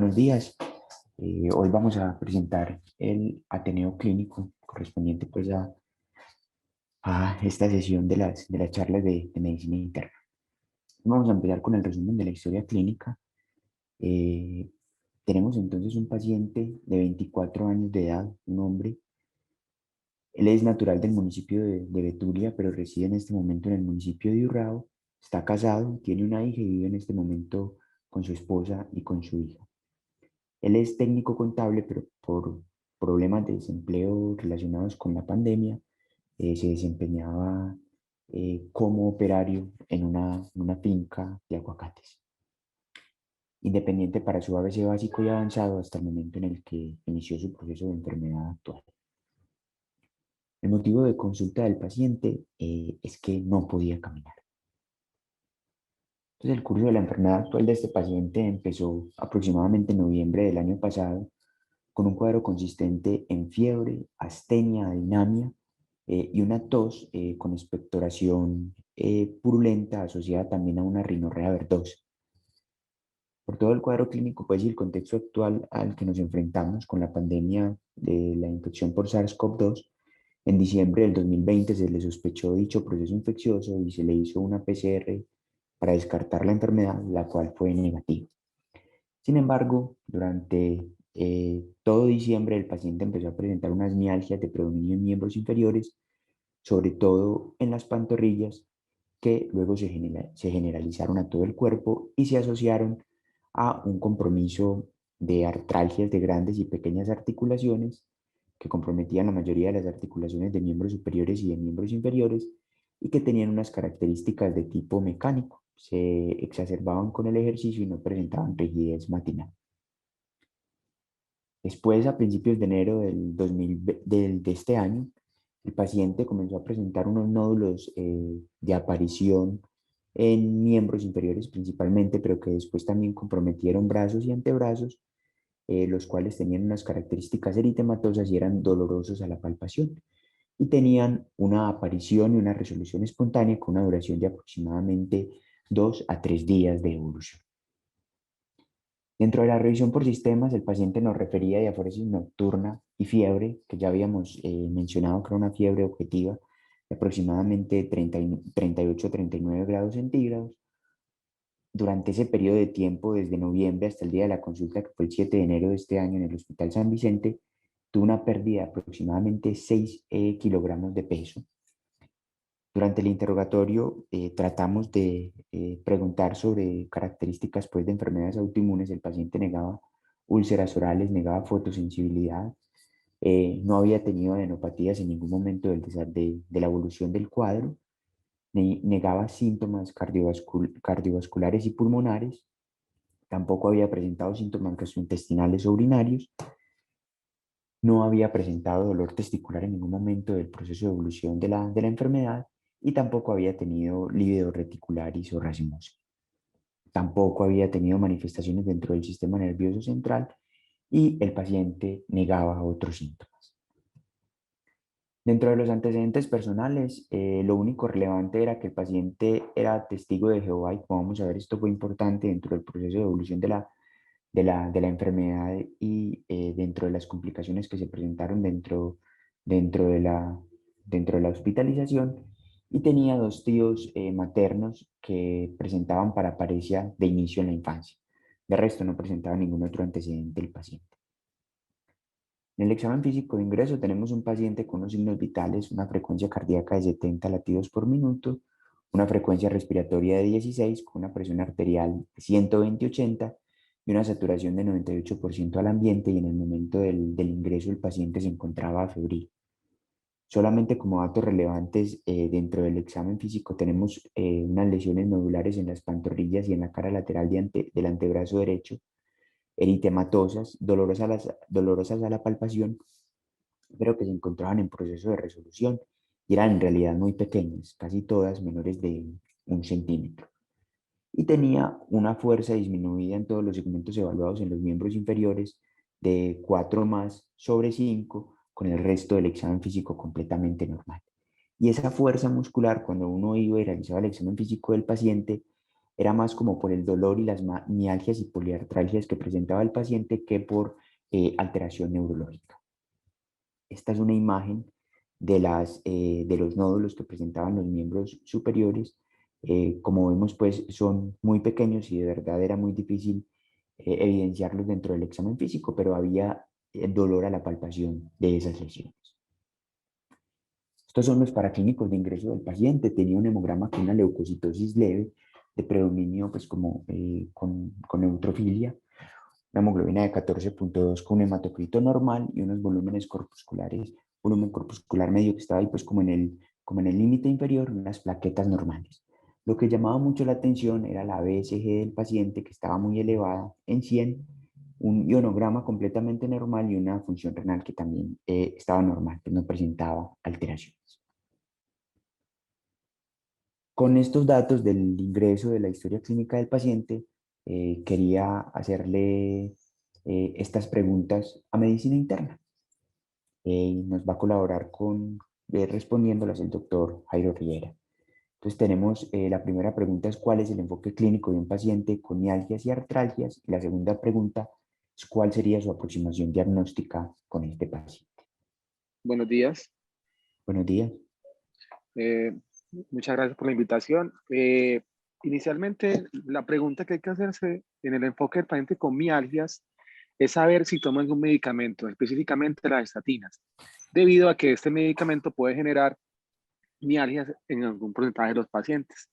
Buenos días. Hoy vamos a presentar el Ateneo Clínico correspondiente pues a esta sesión de las charlas de medicina interna. Vamos a empezar con el resumen de la historia clínica. Eh, Tenemos entonces un paciente de 24 años de edad, un hombre. Él es natural del municipio de Betulia, pero reside en este momento en el municipio de Urrao. Está casado, tiene una hija y vive en este momento con su esposa y con su hija. Él es técnico contable, pero por problemas de desempleo relacionados con la pandemia, se desempeñaba como operario en una finca de aguacates. Independiente para su ABC básico y avanzado hasta el momento en el que inició su proceso de enfermedad actual. El motivo de consulta del paciente es que no podía caminar. Entonces, el curso de la enfermedad actual de este paciente empezó aproximadamente en noviembre del año pasado con un cuadro consistente en fiebre, astenia, adinamia y una tos con expectoración purulenta asociada también a una rinorrea verdosa. Por todo el cuadro clínico, pues, y el contexto actual al que nos enfrentamos con la pandemia de la infección por SARS-CoV-2, en diciembre del 2020 se le sospechó dicho proceso infeccioso y se le hizo una PCR para descartar la enfermedad, la cual fue negativa. Sin embargo, durante todo diciembre el paciente empezó a presentar unas mialgias de predominio en miembros inferiores, sobre todo en las pantorrillas, que luego se generalizaron a todo el cuerpo y se asociaron a un compromiso de artralgias de grandes y pequeñas articulaciones que comprometían la mayoría de las articulaciones de miembros superiores y de miembros inferiores y que tenían unas características de tipo mecánico. Se exacerbaban con el ejercicio y no presentaban rigidez matinal. Después, a principios de enero de este año, el paciente comenzó a presentar unos nódulos de aparición en miembros inferiores principalmente, pero que después también comprometieron brazos y antebrazos, los cuales tenían unas características eritematosas y eran dolorosos a la palpación. Y tenían una aparición y una resolución espontánea con una duración de aproximadamente 2 a 3 días de evolución. Dentro de la revisión por sistemas, el paciente nos refería a diaforesis nocturna y fiebre, que ya habíamos mencionado que era una fiebre objetiva de aproximadamente 38-39 grados centígrados. Durante ese periodo de tiempo, desde noviembre hasta el día de la consulta, que fue el 7 de enero de este año en el Hospital San Vicente, tuvo una pérdida de aproximadamente 6 kilogramos de peso. Durante el interrogatorio tratamos de preguntar sobre características, pues, de enfermedades autoinmunes. El paciente negaba úlceras orales, negaba fotosensibilidad, no había tenido adenopatías en ningún momento de la evolución del cuadro, negaba síntomas cardiovasculares y pulmonares, tampoco había presentado síntomas gastrointestinales o urinarios, no había presentado dolor testicular en ningún momento del proceso de evolución de la enfermedad y tampoco había tenido lívido reticularis o racimosa. Tampoco había tenido manifestaciones dentro del sistema nervioso central y el paciente negaba otros síntomas. Dentro de los antecedentes personales, lo único relevante era que el paciente era testigo de Jehová y, como vamos a ver, esto fue importante dentro del proceso de evolución de la enfermedad y dentro de las complicaciones que se presentaron dentro de la hospitalización, y tenía dos tíos maternos que presentaban paraparesia de inicio en la infancia. De resto, no presentaba ningún otro antecedente el paciente. En el examen físico de ingreso tenemos un paciente con unos signos vitales, una frecuencia cardíaca de 70 latidos por minuto, una frecuencia respiratoria de 16, con una presión arterial de 120/80 y una saturación de 98% al ambiente, y en el momento del ingreso el paciente se encontraba febril. Solamente como datos relevantes, dentro del examen físico tenemos unas lesiones nodulares en las pantorrillas y en la cara lateral del antebrazo derecho, eritematosas, dolorosas a la palpación, pero que se encontraban en proceso de resolución y eran en realidad muy pequeñas, casi todas menores de 1 centímetro. Y tenía una fuerza disminuida en todos los segmentos evaluados en los miembros inferiores de 4+/5, con el resto del examen físico completamente normal. Y esa fuerza muscular, cuando uno iba y realizaba el examen físico del paciente, era más como por el dolor y las mialgias y poliartralgias que presentaba el paciente que por alteración neurológica. Esta es una imagen de los nódulos que presentaban los miembros superiores. Como vemos, pues son muy pequeños y de verdad era muy difícil evidenciarlos dentro del examen físico, pero había dolor a la palpación de esas lesiones. Estos son los paraclínicos de ingreso del paciente. Tenía un hemograma con una leucocitosis leve de predominio pues como con neutrofilia, una hemoglobina de 14,2 con un hematocrito normal y unos volúmenes corpusculares, volumen corpuscular medio que estaba ahí pues como en el límite inferior, unas plaquetas normales. Lo que llamaba mucho la atención era la BSG del paciente que estaba muy elevada en 100, un ionograma completamente normal y una función renal que también estaba normal, que no presentaba alteraciones. Con estos datos del ingreso de la historia clínica del paciente, quería hacerle estas preguntas a medicina interna. Y nos va a colaborar respondiéndolas el doctor Jairo Riera. Entonces tenemos, la primera pregunta es ¿cuál es el enfoque clínico de un paciente con mialgias y artralgias? Y la segunda pregunta es ¿cuál sería su aproximación diagnóstica con este paciente? Buenos días. Buenos días. Eh, Muchas gracias por la invitación. Inicialmente, la pregunta que hay que hacerse en el enfoque del paciente con mialgias es saber si toma algún medicamento, específicamente las estatinas, debido a que este medicamento puede generar mialgias en algún porcentaje de los pacientes.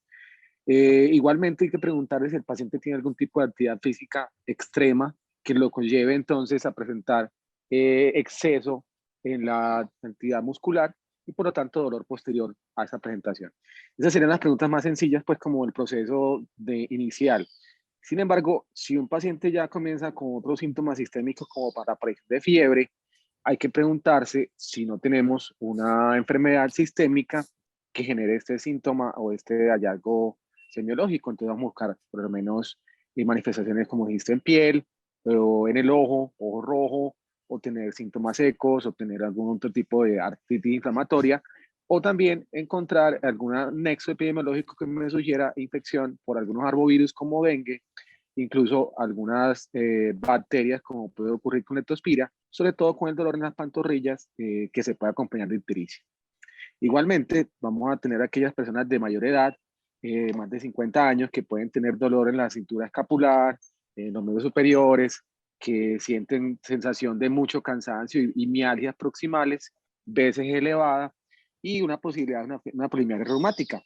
Igualmente hay que preguntarle si el paciente tiene algún tipo de actividad física extrema que lo conlleve entonces a presentar exceso en la actividad muscular y por lo tanto dolor posterior a esa presentación. Esas serían las preguntas más sencillas, pues como el proceso de inicial. Sin embargo, si un paciente ya comienza con otros síntomas sistémicos como para aparición de fiebre, hay que preguntarse si no tenemos una enfermedad sistémica que genere este síntoma o este hallazgo semiológico. Entonces vamos a buscar por lo menos manifestaciones como dijiste en piel, o en el ojo rojo, o tener síntomas secos, o tener algún otro tipo de artritis inflamatoria, o también encontrar algún nexo epidemiológico que me sugiera infección por algunos arbovirus como dengue, incluso algunas bacterias como puede ocurrir con leptospira, sobre todo con el dolor en las pantorrillas que se puede acompañar de ictericia. Igualmente, vamos a tener aquellas personas de mayor edad, más de 50 años, que pueden tener dolor en la cintura escapular, en los medios superiores, que sienten sensación de mucho cansancio y mialgias proximales, BSG elevada y una posibilidad de una polimialgia reumática,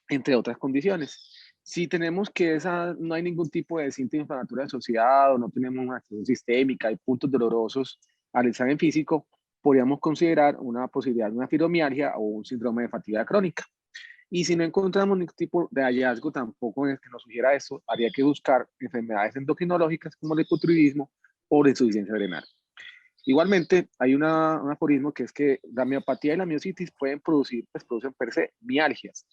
entre otras condiciones. Si tenemos que no hay ningún tipo de síntoma inflamatorio asociado, no tenemos una acción sistémica, hay puntos dolorosos al examen físico, podríamos considerar una posibilidad de una fibromialgia o un síndrome de fatiga crónica. Y si no encontramos ningún tipo de hallazgo tampoco en el que nos sugiera eso, habría que buscar enfermedades endocrinológicas como el hipotiroidismo o la insuficiencia renal. Igualmente, hay un aforismo que es que la miopatía y la miositis pueden producen per se mialgias,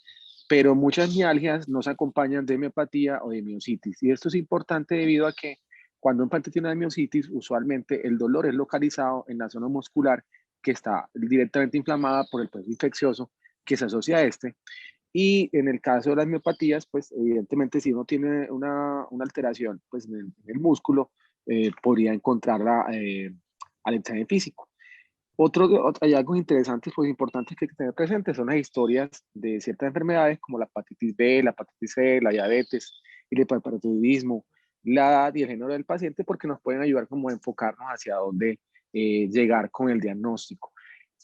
pero muchas mialgias no se acompañan de miopatía o de miositis. Y esto es importante debido a que cuando un paciente tiene una miositis, usualmente el dolor es localizado en la zona muscular que está directamente inflamada por el proceso infeccioso que se asocia a este. Y en el caso de las miopatías, pues evidentemente si uno tiene una alteración pues, en el músculo, podría encontrarla al examen físico. Otro hallazgos interesantes, pues importantes que hay que tener presentes son las historias de ciertas enfermedades como la hepatitis B, la hepatitis C, la diabetes, el hiperparatidismo, la edad y el género del paciente, porque nos pueden ayudar como a enfocarnos hacia dónde llegar con el diagnóstico.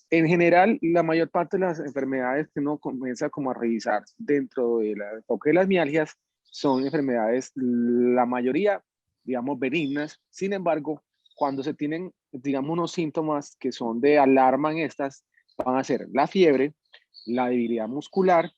En general, la mayor parte de las enfermedades que uno comienza como a revisar dentro del enfoque de las mialgias son enfermedades, la mayoría, digamos, benignas. Sin embargo, cuando se tienen, digamos, unos síntomas que son de alarma en estas, van a ser la fiebre, la debilidad muscular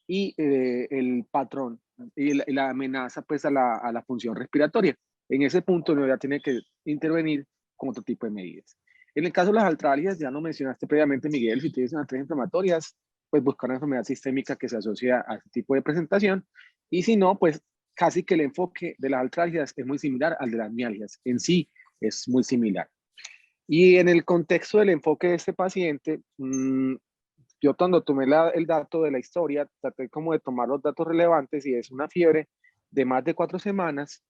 y el patrón y la amenaza pues a la función respiratoria. En ese punto uno ya tiene que intervenir con otro tipo de medidas. En el caso de las artralgias, ya lo mencionaste previamente, Miguel, si tienes artritis inflamatorias, pues buscar una enfermedad sistémica que se asocia a este tipo de presentación. Y si no, pues casi que el enfoque de las artralgias es muy similar al de las mialgias. En sí es muy similar. Y en el contexto del enfoque de este paciente, yo cuando tomé el dato de la historia, traté como de tomar los datos relevantes y es una fiebre de más de 4 semanas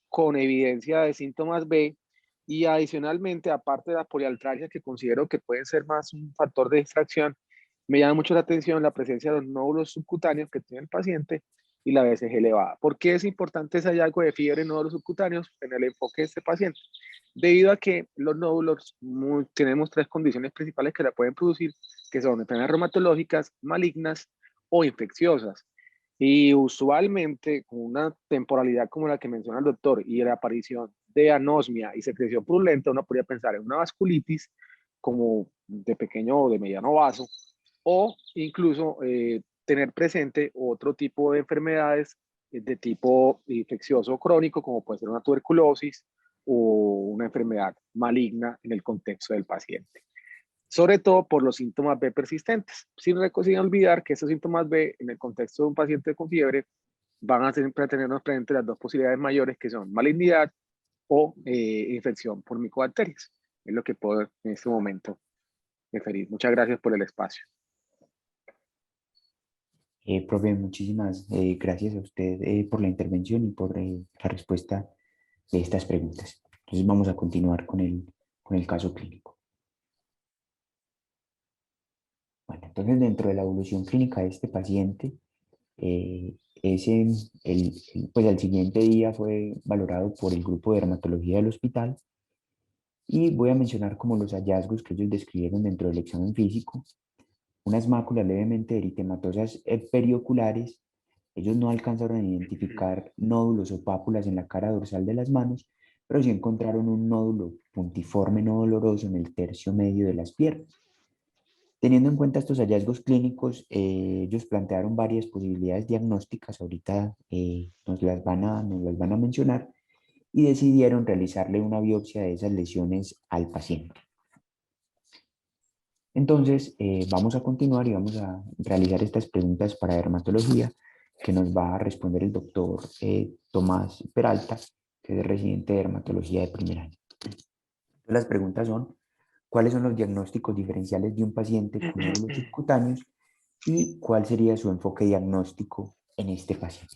con evidencia de síntomas B y adicionalmente, aparte de la poliartralgia, que considero que puede ser más un factor de distracción, me llama mucho la atención la presencia de los nódulos subcutáneos que tiene el paciente y la BCG elevada. ¿Por qué es importante ese hallazgo de fiebre en nódulos subcutáneos en el enfoque de este paciente? Debido a que los nódulos, tenemos 3 condiciones principales que la pueden producir, que son enfermedades reumatológicas, malignas o infecciosas. Y usualmente, con una temporalidad como la que menciona el doctor y la aparición de anosmia y secreción purulenta, uno podría pensar en una vasculitis como de pequeño o de mediano vaso, o incluso tener presente otro tipo de enfermedades de tipo infeccioso crónico, como puede ser una tuberculosis o una enfermedad maligna en el contexto del paciente. Sobre todo por los síntomas B persistentes, sin olvidar que esos síntomas B en el contexto de un paciente con fiebre van a siempre tenernos presente las dos posibilidades mayores que son malignidad o infección por micobacterias. Es lo que puedo en este momento referir. Muchas gracias por el espacio. Profe, muchísimas gracias a usted por la intervención y por la respuesta de estas preguntas. Entonces vamos a continuar con el caso clínico. Bueno, entonces dentro de la evolución clínica de este paciente, pues al siguiente día fue valorado por el grupo de dermatología del hospital y voy a mencionar como los hallazgos que ellos describieron dentro del examen físico. Unas máculas levemente eritematosas perioculares. Ellos no alcanzaron a identificar nódulos o pápulas en la cara dorsal de las manos, pero sí encontraron un nódulo puntiforme no doloroso en el tercio medio de las piernas. Teniendo en cuenta estos hallazgos clínicos, ellos plantearon varias posibilidades diagnósticas, ahorita nos las van a mencionar, y decidieron realizarle una biopsia de esas lesiones al paciente. Entonces, vamos a continuar y vamos a realizar estas preguntas para dermatología que nos va a responder el doctor Tomás Peralta, que es residente de dermatología de primer año. Las preguntas son, ¿cuáles son los diagnósticos diferenciales de un paciente con nódulos subcutáneos y cuál sería su enfoque diagnóstico en este paciente?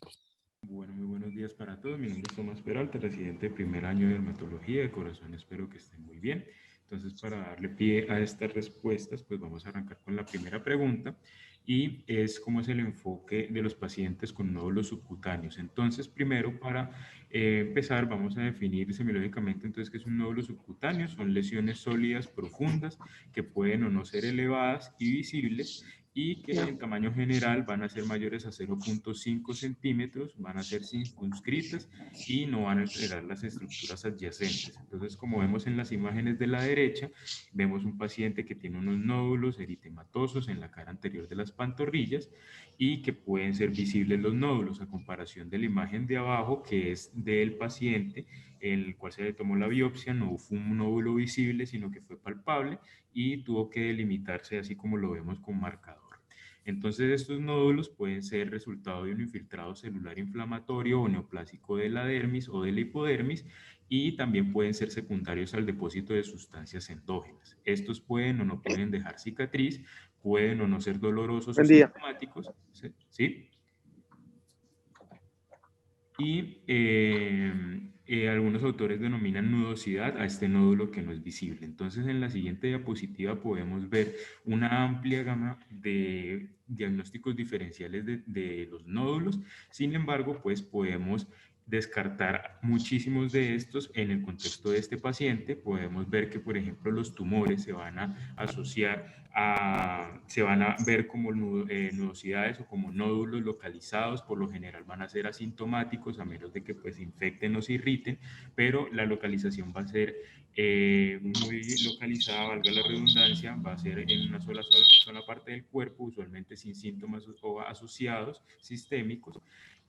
Bueno, muy buenos días para todos. Mi nombre es Tomás Peralta, residente de primer año de dermatología de corazón. Espero que estén muy bien. Entonces, para darle pie a estas respuestas, pues vamos a arrancar con la primera pregunta y es cómo es el enfoque de los pacientes con nódulos subcutáneos. Entonces, primero, para empezar, vamos a definir semiológicamente entonces qué es un nódulo subcutáneo. Son lesiones sólidas profundas que pueden o no ser elevadas y visibles y que en tamaño general van a ser mayores a 0.5 centímetros, van a ser circunscritas y no van a alterar las estructuras adyacentes. Entonces, como vemos en las imágenes de la derecha, vemos un paciente que tiene unos nódulos eritematosos en la cara anterior de las pantorrillas y que pueden ser visibles los nódulos a comparación de la imagen de abajo, que es del paciente en el cual se le tomó la biopsia. No fue un nódulo visible, sino que fue palpable y tuvo que delimitarse así como lo vemos con marcador. Entonces, estos nódulos pueden ser resultado de un infiltrado celular inflamatorio o neoplásico de la dermis o de la hipodermis y también pueden ser secundarios al depósito de sustancias endógenas. Estos pueden o no pueden dejar cicatriz, pueden o no ser dolorosos o Buen día. sintomáticos, ¿sí? Y algunos autores denominan nudosidad a este nódulo que no es visible. Entonces, en la siguiente diapositiva podemos ver una amplia gama de diagnósticos diferenciales de los nódulos. Sin embargo, pues podemos descartar muchísimos de estos en el contexto de este paciente. Podemos ver que, por ejemplo, los tumores se van a asociar se van a ver como nudosidades o como nódulos localizados. Por lo general van a ser asintomáticos a menos de que pues infecten o se irriten, pero la localización va a ser muy localizada, valga la redundancia, va a ser en una sola parte del cuerpo, usualmente sin síntomas o asociados sistémicos.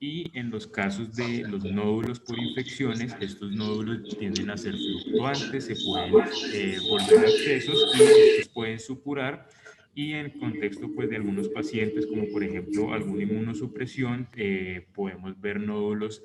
Y en los casos de los nódulos por infecciones, estos nódulos tienden a ser fluctuantes, se pueden volver abscesos y estos pueden supurar. Y en contexto pues, de algunos pacientes, como por ejemplo alguna inmunosupresión, podemos ver nódulos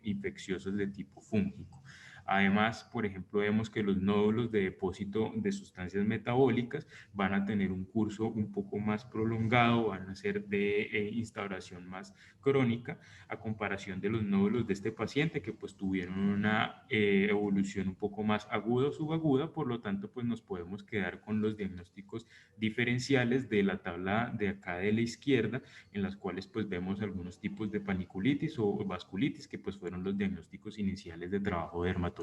infecciosos de tipo fúngico. Además, por ejemplo, vemos que los nódulos de depósito de sustancias metabólicas van a tener un curso un poco más prolongado, van a ser de instauración más crónica, a comparación de los nódulos de este paciente que pues tuvieron una evolución un poco más aguda o subaguda. Por lo tanto, pues nos podemos quedar con los diagnósticos diferenciales de la tabla de acá de la izquierda, en las cuales pues vemos algunos tipos de paniculitis o vasculitis, que pues fueron los diagnósticos iniciales de trabajo de dermatología.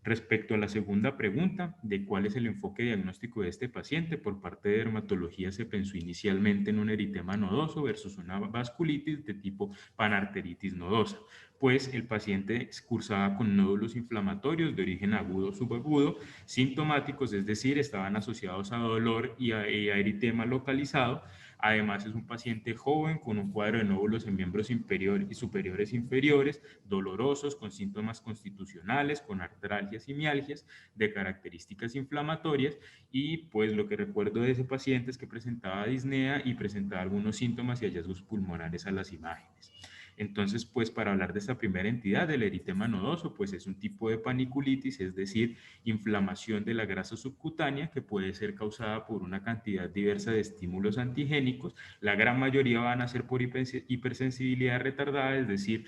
Respecto a la segunda pregunta de cuál es el enfoque diagnóstico de este paciente, por parte de dermatología se pensó inicialmente en un eritema nodoso versus una vasculitis de tipo panarteritis nodosa, pues el paciente cursaba con nódulos inflamatorios de origen agudo o subagudo, sintomáticos, es decir, estaban asociados a dolor y a eritema localizado. Además, es un paciente joven con un cuadro de nódulos en miembros inferiores y superiores inferiores, dolorosos, con síntomas constitucionales, con artralgias y mialgias, de características inflamatorias. Y pues lo que recuerdo de ese paciente es que presentaba disnea y presentaba algunos síntomas y hallazgos pulmonares a las imágenes. Entonces, pues para hablar de esta primera entidad, del eritema nodoso, pues es un tipo de paniculitis, es decir, inflamación de la grasa subcutánea que puede ser causada por una cantidad diversa de estímulos antigénicos. La gran mayoría van a ser por hipersensibilidad retardada, es decir,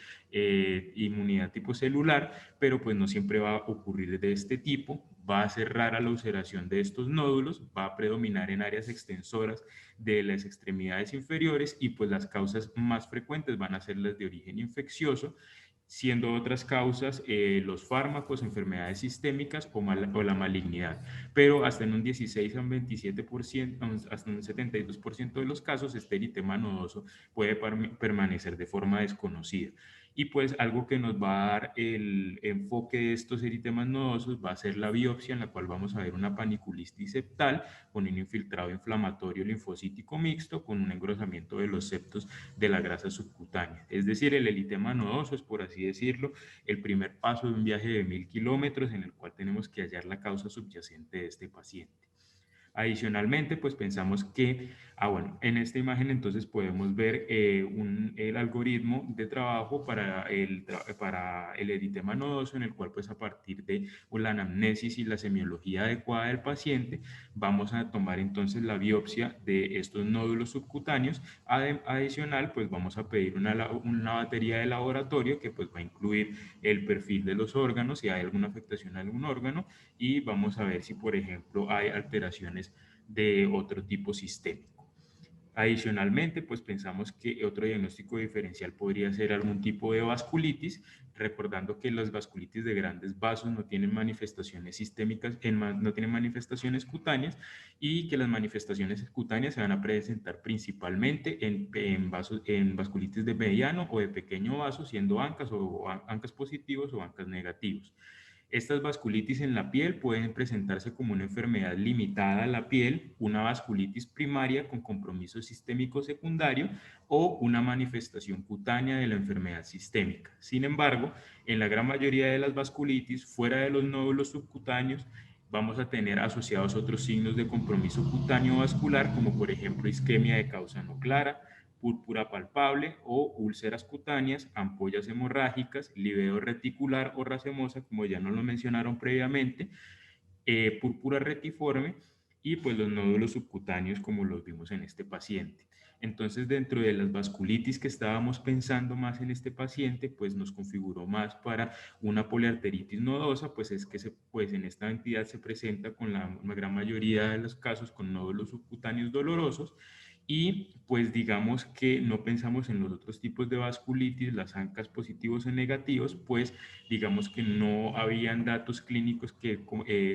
inmunidad tipo celular, pero pues no siempre va a ocurrir de este tipo. Va a ser rara la ulceración de estos nódulos, va a predominar en áreas extensoras de las extremidades inferiores y pues las causas más frecuentes van a ser las de origen infeccioso, siendo otras causas los fármacos, enfermedades sistémicas o la malignidad. Pero hasta en un 16 a un 27%, hasta un 72% de los casos, este eritema nodoso puede permanecer de forma desconocida. Y pues algo que nos va a dar el enfoque de estos eritemas nodosos va a ser la biopsia, en la cual vamos a ver una paniculitis septal con un infiltrado inflamatorio linfocítico mixto con un engrosamiento de los septos de la grasa subcutánea. Es decir, el eritema nodoso es, por así decirlo, el primer paso de un viaje de 1000 kilómetros en el cual tenemos que hallar la causa subyacente de este paciente. Adicionalmente, pues pensamos que, bueno, en esta imagen entonces podemos ver el algoritmo de trabajo para el eritema nodoso, en el cual pues a partir de la anamnesis y la semiología adecuada del paciente, vamos a tomar entonces la biopsia de estos nódulos subcutáneos. Adicional, pues vamos a pedir una batería de laboratorio que pues va a incluir el perfil de los órganos, si hay alguna afectación a algún órgano, y vamos a ver si, por ejemplo, hay alteraciones de otro tipo sistémico. Adicionalmente, pues pensamos que otro diagnóstico diferencial podría ser algún tipo de vasculitis, recordando que las vasculitis de grandes vasos no tienen manifestaciones sistémicas, no tienen manifestaciones cutáneas, y que las manifestaciones cutáneas se van a presentar principalmente en vasculitis de mediano o de pequeño vaso, siendo ANCAS o ANCAS positivos o ANCAS negativos. Estas vasculitis en la piel pueden presentarse como una enfermedad limitada a la piel, una vasculitis primaria con compromiso sistémico secundario o una manifestación cutánea de la enfermedad sistémica. Sin embargo, en la gran mayoría de las vasculitis, fuera de los nódulos subcutáneos, vamos a tener asociados otros signos de compromiso cutáneo vascular, como por ejemplo isquemia de causa no clara, púrpura palpable o úlceras cutáneas, ampollas hemorrágicas, livedo reticular o racemosa, como ya nos lo mencionaron previamente, púrpura retiforme y pues los nódulos subcutáneos como los vimos en este paciente. Entonces, dentro de las vasculitis que estábamos pensando más en este paciente, pues nos configuró más para una poliarteritis nodosa, pues es que pues en esta entidad se presenta con la gran mayoría de los casos con nódulos subcutáneos dolorosos. Y pues digamos que no pensamos en los otros tipos de vasculitis, las ANCAS positivos o negativos, pues digamos que no habían datos clínicos que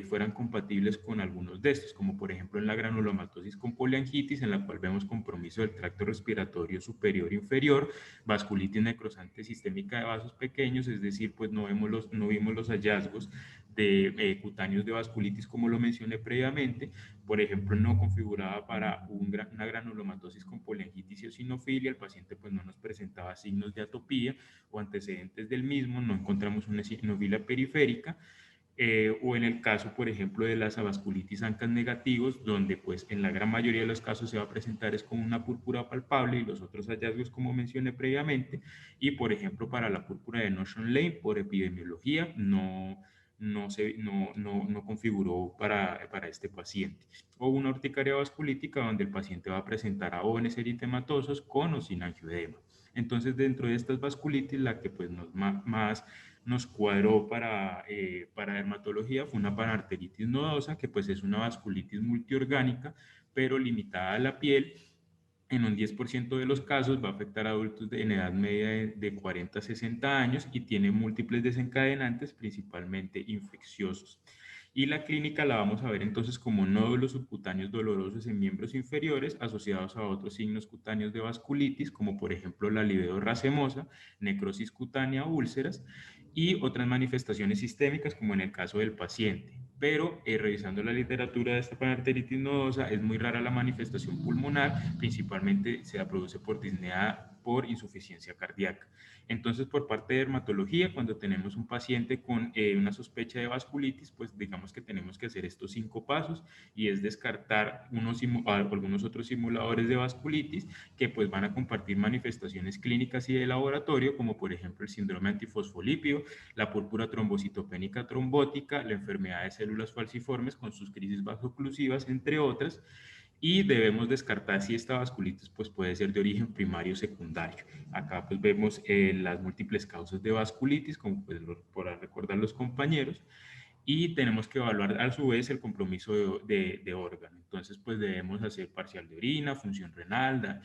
fueran compatibles con algunos de estos, como por ejemplo en la granulomatosis con poliangitis, en la cual vemos compromiso del tracto respiratorio superior e inferior, vasculitis necrosante sistémica de vasos pequeños, es decir, pues no vimos los hallazgos de cutáneos de vasculitis como lo mencioné previamente. Por ejemplo, no configuraba para una granulomatosis con poliangitis y eosinofilia, el paciente pues no nos presentaba signos de atopía o antecedentes del mismo, no encontramos una eosinofilia periférica. o en el caso, por ejemplo, de las vasculitis ANCAS negativos, donde pues en la gran mayoría de los casos se va a presentar es con una púrpura palpable y los otros hallazgos como mencioné previamente, y por ejemplo para la púrpura de Notion Lane, por epidemiología, no configuró para este paciente. O una urticaria vasculítica donde el paciente va a presentar AONs eritematosos con o sin angioedema. Entonces, dentro de estas vasculitis, la que pues más nos cuadró para dermatología fue una panarteritis nodosa, que pues es una vasculitis multiorgánica, pero limitada a la piel. En un 10% de los casos va a afectar a adultos en edad media de 40 a 60 años y tiene múltiples desencadenantes, principalmente infecciosos. Y la clínica la vamos a ver entonces como nódulos subcutáneos dolorosos en miembros inferiores asociados a otros signos cutáneos de vasculitis, como por ejemplo la livedo racemosa, necrosis cutánea o úlceras, y otras manifestaciones sistémicas como en el caso del paciente. Pero revisando la literatura de esta panarteritis nodosa, es muy rara la manifestación pulmonar, principalmente se produce por disnea por insuficiencia cardíaca. Entonces, por parte de dermatología, cuando tenemos un paciente con una sospecha de vasculitis, pues digamos que tenemos que hacer estos 5 pasos y es descartar algunos otros simuladores de vasculitis que pues van a compartir manifestaciones clínicas y de laboratorio, como por ejemplo el síndrome antifosfolípido, la púrpura trombocitopénica trombótica, la enfermedad de células falciformes con sus crisis vasoclusivas, entre otras, y debemos descartar si esta vasculitis pues, puede ser de origen primario o secundario. Acá pues vemos las múltiples causas de vasculitis, como pues, por recordar los compañeros, y tenemos que evaluar a su vez el compromiso de órgano. Entonces, pues debemos hacer parcial de orina, función renal,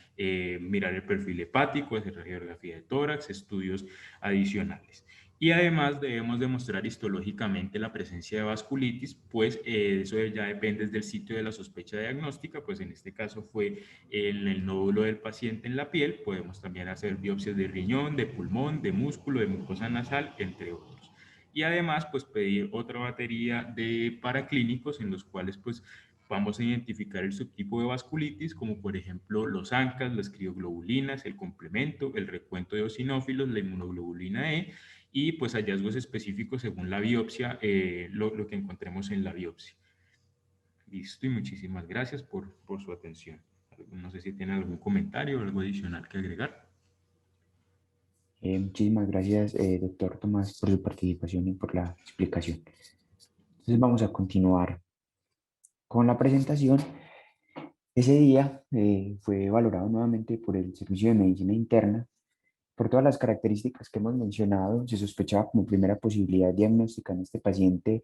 mirar el perfil hepático, hacer radiografía de tórax, estudios adicionales. Y además debemos demostrar histológicamente la presencia de vasculitis, pues eso ya depende del sitio de la sospecha diagnóstica, pues en este caso fue en el nódulo del paciente en la piel. Podemos también hacer biopsias de riñón, de pulmón, de músculo, de mucosa nasal, entre otros. Y además, pues pedir otra batería de paraclínicos en los cuales pues vamos a identificar el subtipo de vasculitis, como por ejemplo los ANCAS, las crioglobulinas, el complemento, el recuento de eosinófilos, la inmunoglobulina E, y pues hallazgos específicos según la biopsia, lo que encontremos en la biopsia. Listo, y muchísimas gracias por su atención. No sé si tienen algún comentario o algo adicional que agregar. Muchísimas gracias, doctor Tomás, por su participación y por la explicación. Entonces vamos a continuar con la presentación. Ese día fue valorado nuevamente por el Servicio de Medicina Interna. Por todas las características que hemos mencionado, se sospechaba como primera posibilidad diagnóstica en este paciente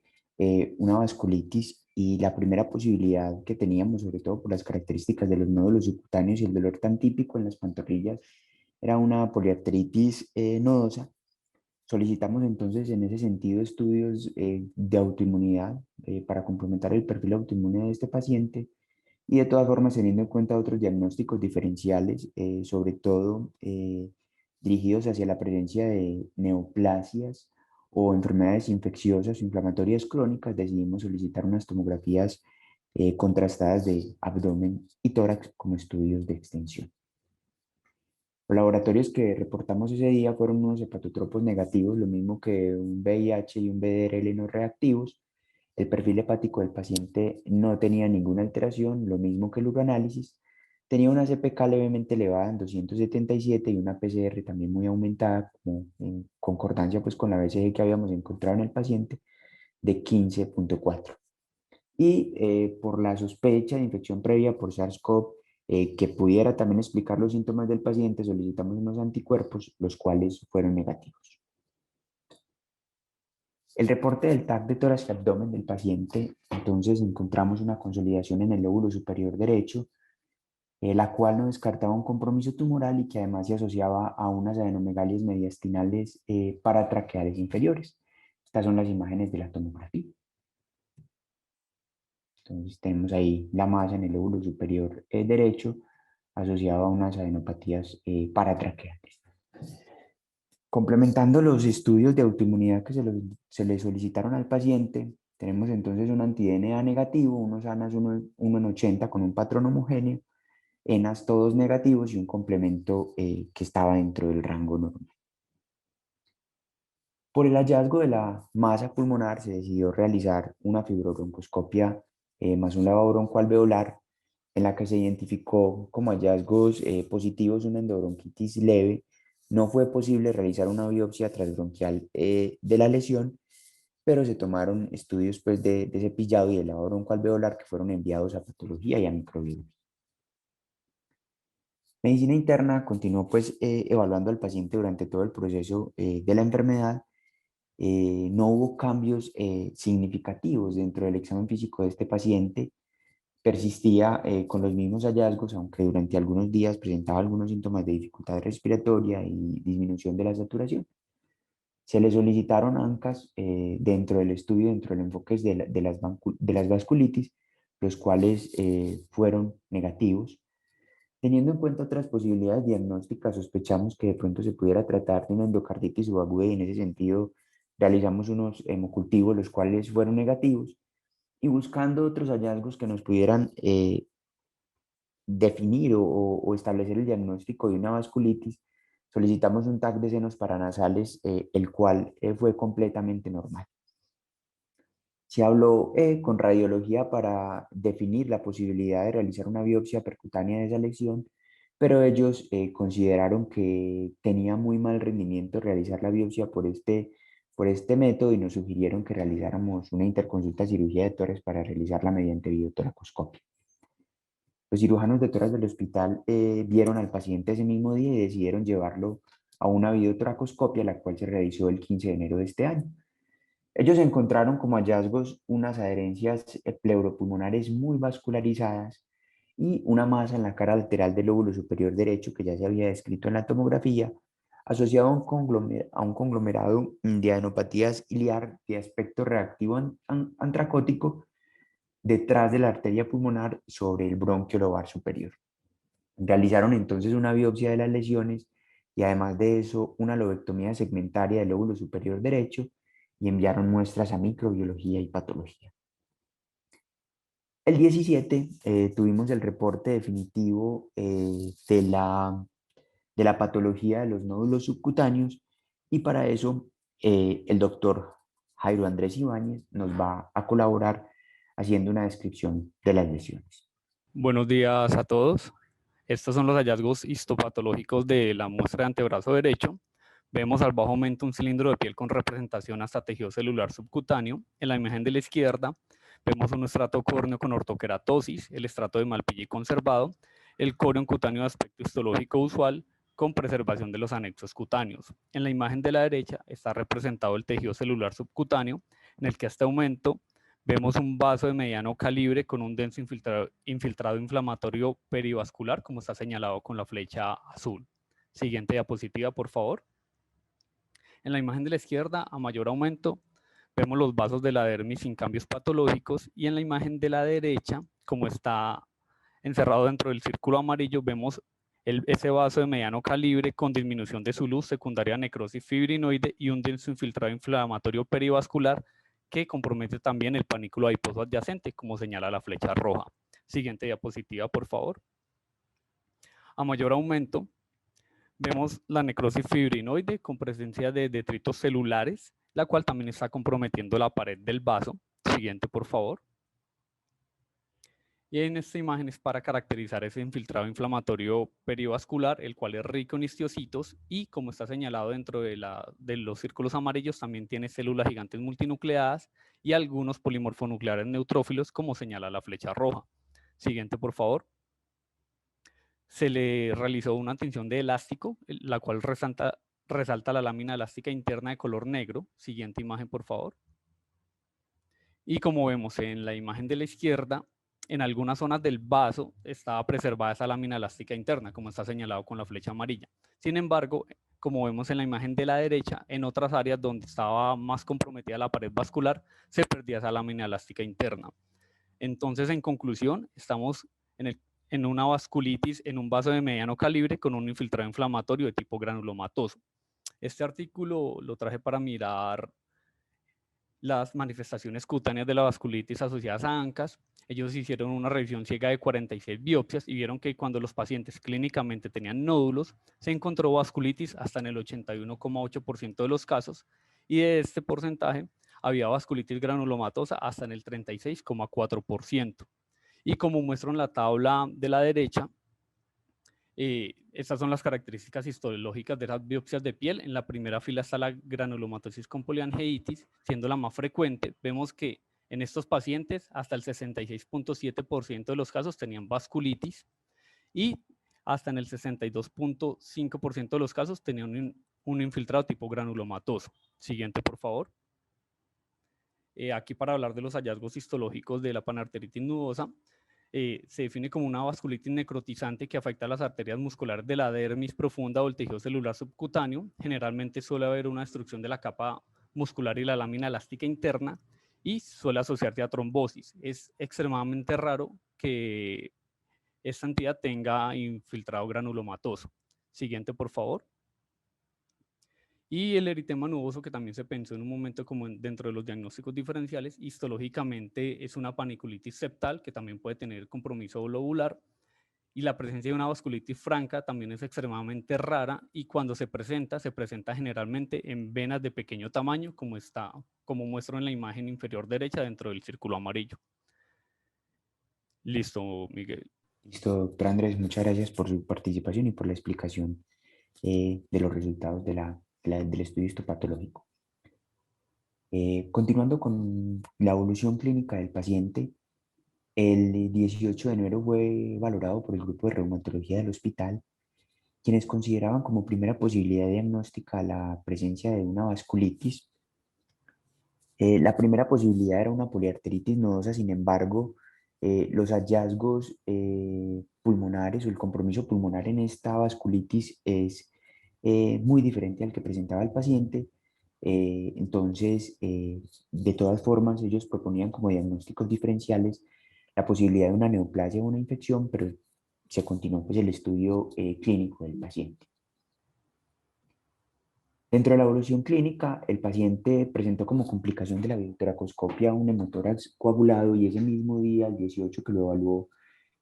una vasculitis, y la primera posibilidad que teníamos, sobre todo por las características de los nódulos subcutáneos y el dolor tan típico en las pantorrillas, era una poliarteritis nodosa. Solicitamos entonces en ese sentido estudios de autoinmunidad para complementar el perfil autoinmune de este paciente, y de todas formas teniendo en cuenta otros diagnósticos diferenciales, sobre todo dirigidos hacia la presencia de neoplasias o enfermedades infecciosas o inflamatorias crónicas, decidimos solicitar unas tomografías contrastadas de abdomen y tórax como estudios de extensión. Los laboratorios que reportamos ese día fueron unos hepatotropos negativos, lo mismo que un VIH y un VDRL no reactivos. El perfil hepático del paciente no tenía ninguna alteración, lo mismo que el uroanálisis. Tenía una CPK levemente elevada en 277 y una PCR también muy aumentada, como en concordancia pues, con la BCG que habíamos encontrado en el paciente, de 15.4. Y por la sospecha de infección previa por SARS-CoV, que pudiera también explicar los síntomas del paciente, solicitamos unos anticuerpos, los cuales fueron negativos. El reporte del TAC de tórax y abdomen del paciente, entonces encontramos una consolidación en el lóbulo superior derecho, la cual no descartaba un compromiso tumoral y que además se asociaba a unas adenomegalias mediastinales paratraqueales inferiores. Estas son las imágenes de la tomografía. Entonces tenemos ahí la masa en el lóbulo superior derecho asociado a unas adenopatías paratraqueales. Complementando los estudios de autoinmunidad que se le solicitaron al paciente, tenemos entonces un anti-DNA negativo, unos ANAS 1 en 80 con un patrón homogéneo, ENAS todos negativos y un complemento que estaba dentro del rango normal. Por el hallazgo de la masa pulmonar se decidió realizar una fibrobroncoscopia más un lavado broncoalveolar en la que se identificó como hallazgos positivos una endobronquitis leve. No fue posible realizar una biopsia transbronquial de la lesión, pero se tomaron estudios pues, de cepillado y de lavado broncoalveolar que fueron enviados a patología y a microbiología. Medicina interna continuó pues, evaluando al paciente durante todo el proceso de la enfermedad. No hubo cambios significativos dentro del examen físico de este paciente. Persistía con los mismos hallazgos, aunque durante algunos días presentaba algunos síntomas de dificultad respiratoria y disminución de la saturación. Se le solicitaron ANCAS dentro del estudio, dentro del enfoque de las vasculitis, los cuales fueron negativos. Teniendo en cuenta otras posibilidades diagnósticas, sospechamos que de pronto se pudiera tratar de una endocarditis subaguda y en ese sentido realizamos unos hemocultivos, los cuales fueron negativos, y buscando otros hallazgos que nos pudieran definir o establecer el diagnóstico de una vasculitis, solicitamos un TAC de senos paranasales, el cual fue completamente normal. Se habló con radiología para definir la posibilidad de realizar una biopsia percutánea de esa lesión, pero ellos consideraron que tenía muy mal rendimiento realizar la biopsia por este método y nos sugirieron que realizáramos una interconsulta cirugía de tórax para realizarla mediante videotoracoscopia. Los cirujanos de tórax del hospital vieron al paciente ese mismo día y decidieron llevarlo a una videotoracoscopia, la cual se realizó el 15 de enero de este año. Ellos encontraron como hallazgos unas adherencias pleuropulmonares muy vascularizadas y una masa en la cara lateral del lóbulo superior derecho que ya se había descrito en la tomografía, asociado a un conglomerado de adenopatías iliar de aspecto reactivo antracótico detrás de la arteria pulmonar sobre el bronquio lobar superior. Realizaron entonces una biopsia de las lesiones y además de eso una lobectomía segmentaria del lóbulo superior derecho y enviaron muestras a microbiología y patología. El 17 tuvimos el reporte definitivo de la patología de los nódulos subcutáneos y para eso el doctor Jairo Andrés Ibáñez nos va a colaborar haciendo una descripción de las lesiones. Buenos días a todos. Estos son los hallazgos histopatológicos de la muestra de antebrazo derecho. Vemos al bajo aumento un cilindro de piel con representación hasta tejido celular subcutáneo. En la imagen de la izquierda vemos un estrato córneo con ortoqueratosis, el estrato de Malpighi conservado, el corion cutáneo de aspecto histológico usual con preservación de los anexos cutáneos. En la imagen de la derecha está representado el tejido celular subcutáneo, en el que a este aumento vemos un vaso de mediano calibre con un denso infiltrado inflamatorio perivascular, como está señalado con la flecha azul. Siguiente diapositiva, por favor. En la imagen de la izquierda, a mayor aumento, vemos los vasos de la dermis sin cambios patológicos y en la imagen de la derecha, como está encerrado dentro del círculo amarillo, vemos ese vaso de mediano calibre con disminución de su luz, secundaria necrosis fibrinoide y un denso infiltrado inflamatorio perivascular que compromete también el panículo adiposo adyacente, como señala la flecha roja. Siguiente diapositiva, por favor. A mayor aumento, vemos la necrosis fibrinoide con presencia de detritos celulares, la cual también está comprometiendo la pared del vaso. Siguiente, por favor. Y en esta imagen es para caracterizar ese infiltrado inflamatorio perivascular, el cual es rico en histocitos y, como está señalado dentro de los círculos amarillos, también tiene células gigantes multinucleadas y algunos polimorfonucleares neutrófilos, como señala la flecha roja. Siguiente, por favor. Se le realizó una tinción de elástico, la cual resalta la lámina elástica interna de color negro. Siguiente imagen, por favor. Y como vemos en la imagen de la izquierda, en algunas zonas del vaso estaba preservada esa lámina elástica interna, como está señalado con la flecha amarilla. Sin embargo, como vemos en la imagen de la derecha, en otras áreas donde estaba más comprometida la pared vascular, se perdía esa lámina elástica interna. Entonces, en conclusión, estamos en una vasculitis en un vaso de mediano calibre con un infiltrado inflamatorio de tipo granulomatoso. Este artículo lo traje para mirar las manifestaciones cutáneas de la vasculitis asociadas a ANCAS. Ellos hicieron una revisión ciega de 46 biopsias y vieron que cuando los pacientes clínicamente tenían nódulos, se encontró vasculitis hasta en el 81,8% de los casos y de este porcentaje había vasculitis granulomatosa hasta en el 36,4%. Y como muestro en la tabla de la derecha, estas son las características histológicas de las biopsias de piel. En la primera fila está la granulomatosis con poliangeitis, siendo la más frecuente. Vemos que en estos pacientes hasta el 66,7% de los casos tenían vasculitis y hasta en el 62,5% de los casos tenían un infiltrado tipo granulomatoso. Siguiente, por favor. Aquí para hablar de los hallazgos histológicos de la panarteritis nudosa, se define como una vasculitis necrotizante que afecta a las arterias musculares de la dermis profunda o el tejido celular subcutáneo. Generalmente suele haber una destrucción de la capa muscular y la lámina elástica interna y suele asociarse a trombosis. Es extremadamente raro que esta entidad tenga infiltrado granulomatoso. Siguiente, por favor. Y el eritema nuboso, que también se pensó en un momento como dentro de los diagnósticos diferenciales, histológicamente es una paniculitis septal que también puede tener compromiso lobular, y la presencia de una vasculitis franca también es extremadamente rara, y cuando se presenta generalmente en venas de pequeño tamaño, como muestro en la imagen inferior derecha dentro del círculo amarillo. Listo, Miguel. Listo, doctor Andrés, muchas gracias por su participación y por la explicación de los resultados del estudio histopatológico. Continuando con la evolución clínica del paciente, el 18 de enero fue valorado por el grupo de reumatología del hospital, quienes consideraban como primera posibilidad diagnóstica la presencia de una vasculitis. La primera posibilidad era una poliarteritis nodosa. Sin embargo, los hallazgos pulmonares o el compromiso pulmonar en esta vasculitis es muy diferente al que presentaba el paciente. Entonces, de todas formas, ellos proponían como diagnósticos diferenciales la posibilidad de una neoplasia o una infección, pero se continuó pues, el estudio clínico del paciente. Dentro de la evolución clínica, el paciente presentó como complicación de la biotoracoscopia un hemotórax coagulado, y ese mismo día, el 18 que lo evaluó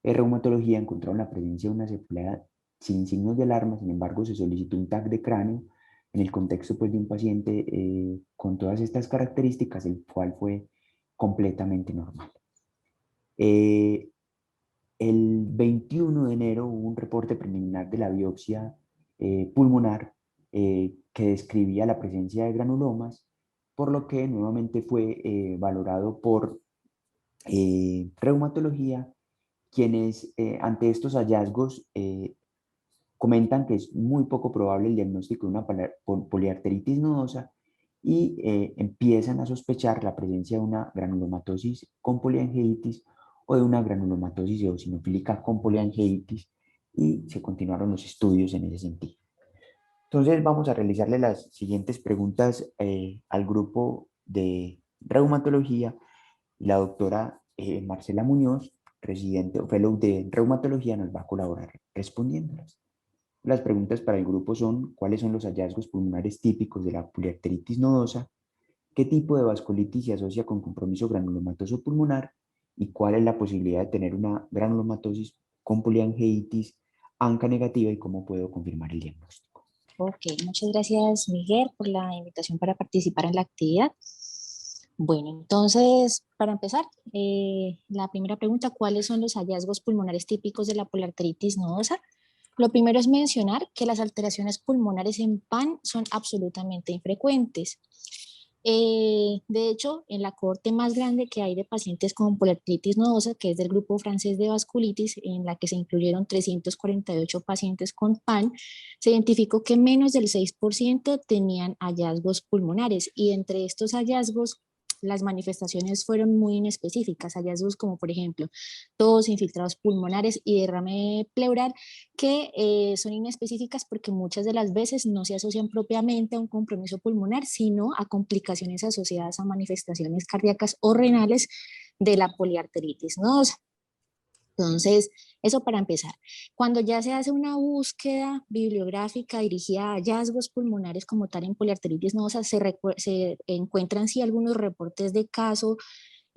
reumatología, encontraron la presencia de una secuela sin signos de alarma. Sin embargo, se solicitó un TAC de cráneo en el contexto pues, de un paciente con todas estas características, el cual fue completamente normal. El 21 de enero hubo un reporte preliminar de la biopsia pulmonar que describía la presencia de granulomas, por lo que nuevamente fue valorado por reumatología, quienes ante estos hallazgos comentan que es muy poco probable el diagnóstico de una poliarteritis nodosa, y empiezan a sospechar la presencia de una granulomatosis con poliangeitis o de una granulomatosis eosinofílica con poliangeitis, y se continuaron los estudios en ese sentido. Entonces vamos a realizarle las siguientes preguntas al grupo de reumatología. La doctora Marcela Muñoz, residente o fellow de reumatología, nos va a colaborar respondiéndolas. Las preguntas para el grupo son: ¿cuáles son los hallazgos pulmonares típicos de la poliarteritis nodosa? ¿Qué tipo de vasculitis se asocia con compromiso granulomatoso pulmonar? ¿Y cuál es la posibilidad de tener una granulomatosis con poliangeitis ANCA negativa, y cómo puedo confirmar el diagnóstico? Ok, muchas gracias, Miguel, por la invitación para participar en la actividad. Bueno, entonces, para empezar, la primera pregunta: ¿cuáles son los hallazgos pulmonares típicos de la poliarteritis nodosa? Lo primero es mencionar que las alteraciones pulmonares en PAN son absolutamente infrecuentes. De hecho, en la cohorte más grande que hay de pacientes con poliarteritis nodosa, que es del grupo francés de vasculitis, en la que se incluyeron 348 pacientes con PAN, se identificó que menos del 6% tenían hallazgos pulmonares, y entre estos hallazgos las manifestaciones fueron muy inespecíficas, hallazgos como por ejemplo tos, infiltrados pulmonares y derrame pleural, que son inespecíficas porque muchas de las veces no se asocian propiamente a un compromiso pulmonar, sino a complicaciones asociadas a manifestaciones cardíacas o renales de la poliarteritis nodosa. Entonces, eso para empezar. Cuando ya se hace una búsqueda bibliográfica dirigida a hallazgos pulmonares como tal en poliarteritis nodosa, se encuentran sí algunos reportes de caso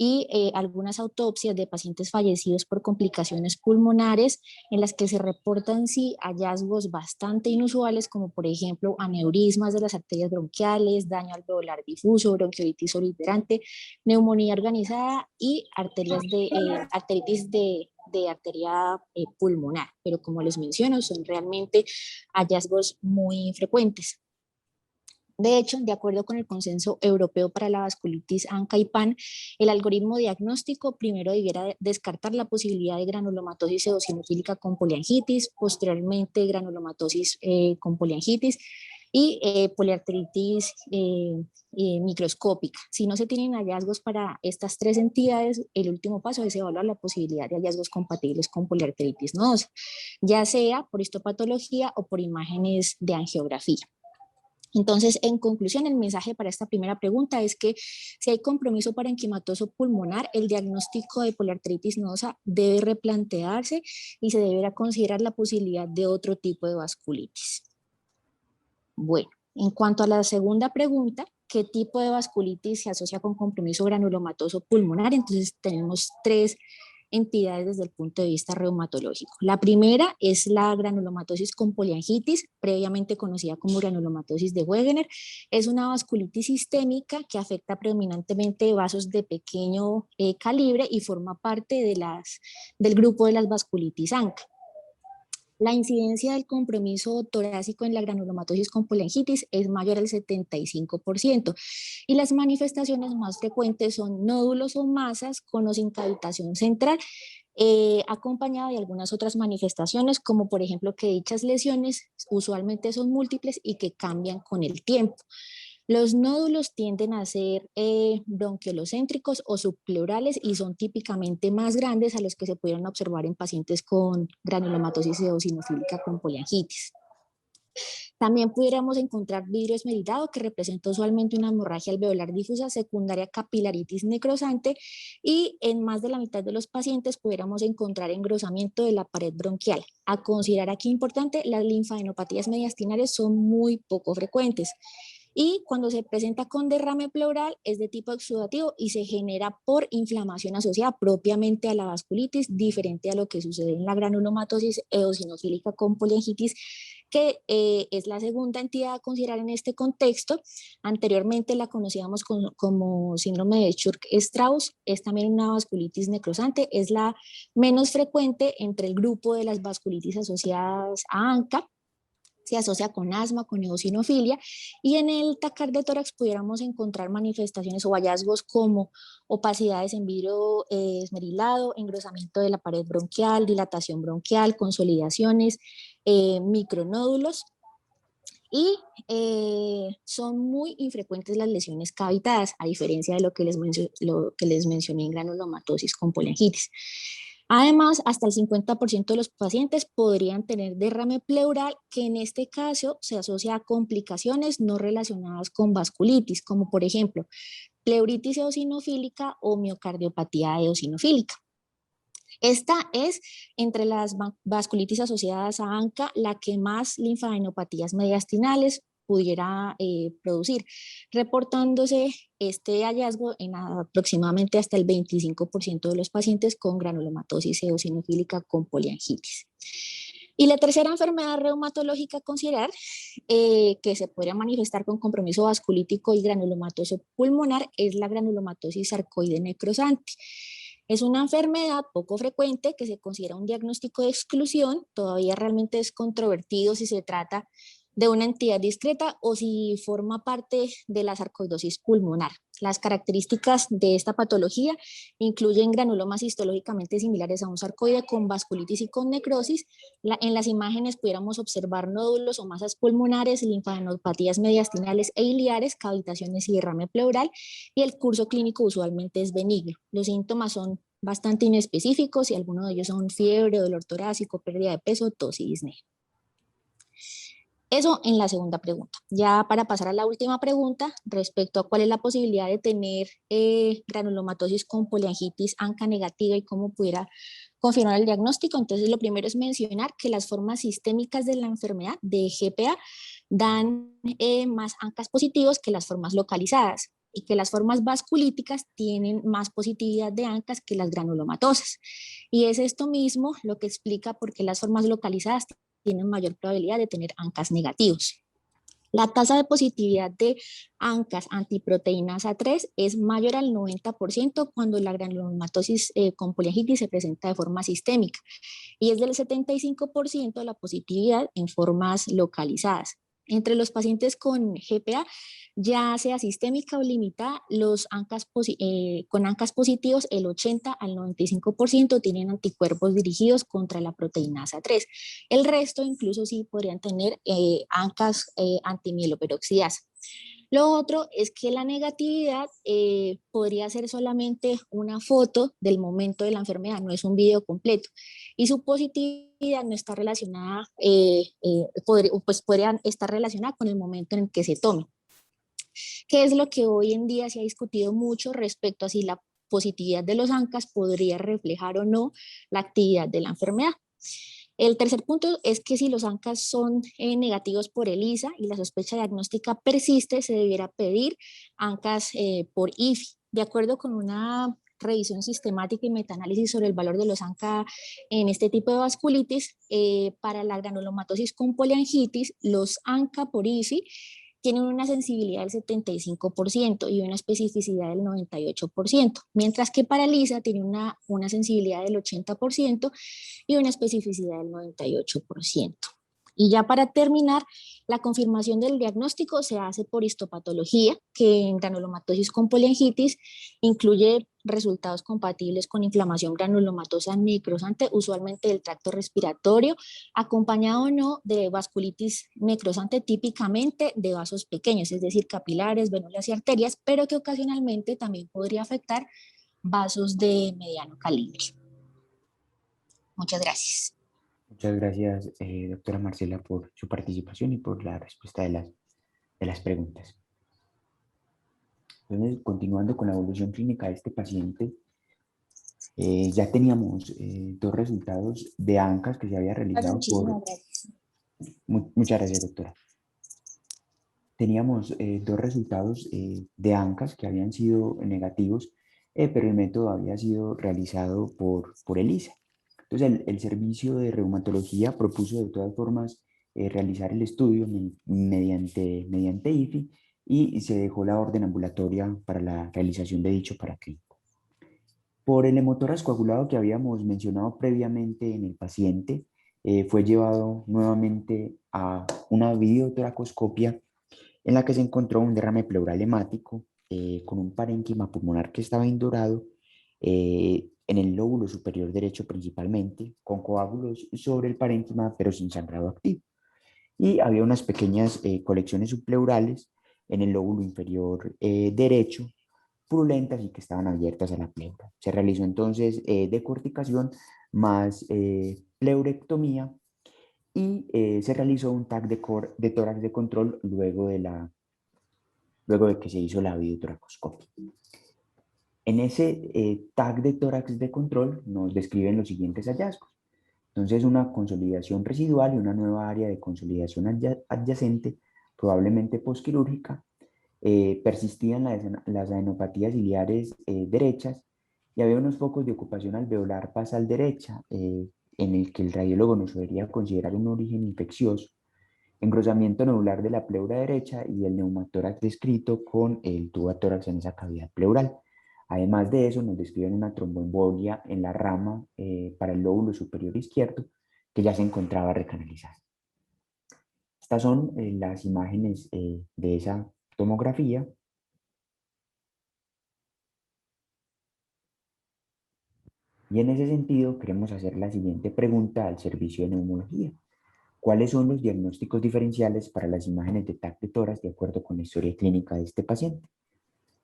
y algunas autopsias de pacientes fallecidos por complicaciones pulmonares en las que se reportan sí hallazgos bastante inusuales, como por ejemplo aneurismas de las arterias bronquiales, daño alveolar difuso, bronquiolitis soliderante, neumonía organizada y arteritis de arteria pulmonar, pero como les menciono, son realmente hallazgos muy frecuentes. De hecho, de acuerdo con el Consenso Europeo para la Vasculitis ANCA y PAN, el algoritmo diagnóstico primero debiera descartar la posibilidad de granulomatosis eosinofílica con poliangitis, posteriormente granulomatosis con poliangitis y poliarteritis microscópica. Si no se tienen hallazgos para estas tres entidades, el último paso es evaluar la posibilidad de hallazgos compatibles con poliarteritis nodosa, ya sea por histopatología o por imágenes de angiografía. Entonces, en conclusión, el mensaje para esta primera pregunta es que si hay compromiso parenquimatoso pulmonar, el diagnóstico de poliarteritis nodosa debe replantearse y se deberá considerar la posibilidad de otro tipo de vasculitis. Bueno, en cuanto a la segunda pregunta, ¿qué tipo de vasculitis se asocia con compromiso granulomatoso pulmonar? Entonces, tenemos tres entidades desde el punto de vista reumatológico. La primera es la granulomatosis con poliangitis, previamente conocida como granulomatosis de Wegener. Es una vasculitis sistémica que afecta predominantemente vasos de pequeño calibre y forma parte del grupo de las vasculitis ANCA. La incidencia del compromiso torácico en la granulomatosis con poliangitis es mayor al 75% y las manifestaciones más frecuentes son nódulos o masas con o sin cavitación central, acompañada de algunas otras manifestaciones, como por ejemplo que dichas lesiones usualmente son múltiples y que cambian con el tiempo. Los nódulos tienden a ser bronquiolocéntricos o subpleurales y son típicamente más grandes a los que se pudieron observar en pacientes con granulomatosis eosinofílica con poliangitis. También pudiéramos encontrar vidrio esmerilado, que representa usualmente una hemorragia alveolar difusa secundaria capilaritis necrosante, y en más de la mitad de los pacientes pudiéramos encontrar engrosamiento de la pared bronquial. A considerar aquí importante, las linfadenopatías mediastinales son muy poco frecuentes. Y cuando se presenta con derrame pleural es de tipo exudativo y se genera por inflamación asociada propiamente a la vasculitis, diferente a lo que sucede en la granulomatosis eosinofílica con poliangitis, que es la segunda entidad a considerar en este contexto. Anteriormente la conocíamos como síndrome de Churg-Strauss, es también una vasculitis necrosante, es la menos frecuente entre el grupo de las vasculitis asociadas a ANCA. Se asocia con asma, con eosinofilia, y en el TACAR de tórax pudiéramos encontrar manifestaciones o hallazgos como opacidades en vidrio esmerilado, engrosamiento de la pared bronquial, dilatación bronquial, consolidaciones, micronódulos, y son muy infrecuentes las lesiones cavitadas, a diferencia de lo que les mencioné en granulomatosis con poliangitis. Además, hasta el 50% de los pacientes podrían tener derrame pleural, que en este caso se asocia a complicaciones no relacionadas con vasculitis, como por ejemplo pleuritis eosinofílica o miocardiopatía eosinofílica. Esta es, entre las vasculitis asociadas a ANCA, la que más linfadenopatías mediastinales pudiera producir, reportándose este hallazgo en aproximadamente hasta el 25% de los pacientes con granulomatosis eosinofílica con poliangitis. Y la tercera enfermedad reumatológica a considerar, que se podría manifestar con compromiso vasculítico y granulomatoso pulmonar, es la granulomatosis sarcoide necrosante. Es una enfermedad poco frecuente que se considera un diagnóstico de exclusión. Todavía realmente es controvertido si se trata de una entidad discreta o si forma parte de la sarcoidosis pulmonar. Las características de esta patología incluyen granulomas histológicamente similares a un sarcoide con vasculitis y con necrosis. En las imágenes pudiéramos observar nódulos o masas pulmonares, linfadenopatías mediastinales e iliares, cavitaciones y derrame pleural, y el curso clínico usualmente es benigno. Los síntomas son bastante inespecíficos y algunos de ellos son fiebre, dolor torácico, pérdida de peso, tos y disnea. Eso en la segunda pregunta. Ya para pasar a la última pregunta, respecto a cuál es la posibilidad de tener granulomatosis con poliangitis ANCA negativa y cómo pudiera confirmar el diagnóstico. Entonces, lo primero es mencionar que las formas sistémicas de la enfermedad de GPA dan más ANCAs positivos que las formas localizadas. y que las formas vasculíticas tienen más positividad de ANCAS que las granulomatosas. Y es esto mismo lo que explica por qué las formas localizadas tienen mayor probabilidad de tener ANCAS negativos. La tasa de positividad de ANCAS antiproteinasa 3 es mayor al 90% cuando la granulomatosis con poliangitis se presenta de forma sistémica y es del 75% la positividad en formas localizadas. Entre los pacientes con GPA, ya sea sistémica o limitada, los ANCAS con ANCAS positivos, el 80 al 95% tienen anticuerpos dirigidos contra la proteinasa 3. El resto incluso sí podrían tener ANCAS antimieloperoxidasa. Lo otro es que la negatividad podría ser solamente una foto del momento de la enfermedad, no es un video completo. Y su positividad no está relacionada, pues podrían estar relacionada con el momento en el que se tome. ¿Qué es lo que hoy en día se ha discutido mucho respecto a si la positividad de los ANCAS podría reflejar o no la actividad de la enfermedad? El tercer punto es que si los ANCAS son negativos por ELISA y la sospecha diagnóstica persiste, se debiera pedir ANCAS por IFI. De acuerdo con una revisión sistemática y metaanálisis sobre el valor de los ANCA en este tipo de vasculitis, para la granulomatosis con poliangitis, los ANCA por IFI tienen una sensibilidad del 75% y una especificidad del 98%, mientras que para ELISA tiene una sensibilidad del 80% y una especificidad del 98%. Y ya para terminar, la confirmación del diagnóstico se hace por histopatología, que en granulomatosis con poliangitis incluye resultados compatibles con inflamación granulomatosa necrosante, usualmente del tracto respiratorio, acompañado o no de vasculitis necrosante, típicamente de vasos pequeños, es decir, capilares, venulas y arterias, pero que ocasionalmente también podría afectar vasos de mediano calibre. Muchas gracias. Muchas gracias, doctora Marcela, por su participación y por la respuesta de las preguntas. Entonces, continuando con la evolución clínica de este paciente, ya teníamos dos resultados de ANCAS que se había realizado por... Muchas gracias, doctora. Teníamos dos resultados de ANCAS que habían sido negativos, pero el método había sido realizado por ELISA. Entonces, el servicio de reumatología propuso de todas formas realizar el estudio mediante IFI y se dejó la orden ambulatoria para la realización de dicho paraclínico. Por el hemotoras coagulado que habíamos mencionado previamente en el paciente, fue llevado nuevamente a una videotoracoscopia en la que se encontró un derrame pleural hemático con un parénquima pulmonar que estaba indorado en el lóbulo superior derecho principalmente, con coágulos sobre el parénquima pero sin sangrado activo. Y había unas pequeñas colecciones subpleurales en el lóbulo inferior derecho, purulentas y que estaban abiertas a la pleura. Se realizó entonces decorticación más pleurectomía y se realizó un TAC de tórax de control luego de que se hizo la videotoracoscopia. En ese TAC de tórax de control nos describen los siguientes hallazgos. Entonces, una consolidación residual y una nueva área de consolidación adyacente, probablemente posquirúrgica, persistían las adenopatías ciliares derechas y había unos focos de ocupación alveolar basal derecha en el que el radiólogo nos debería considerar un origen infeccioso, engrosamiento nodular de la pleura derecha y el neumotórax descrito con el tubatórax en esa cavidad pleural. Además de eso, nos describen una tromboembolia en la rama para el lóbulo superior izquierdo que ya se encontraba recanalizada. Estas son las imágenes de esa tomografía. Y en ese sentido, queremos hacer la siguiente pregunta al servicio de neumología. ¿Cuáles son los diagnósticos diferenciales para las imágenes de TAC de tórax de acuerdo con la historia clínica de este paciente?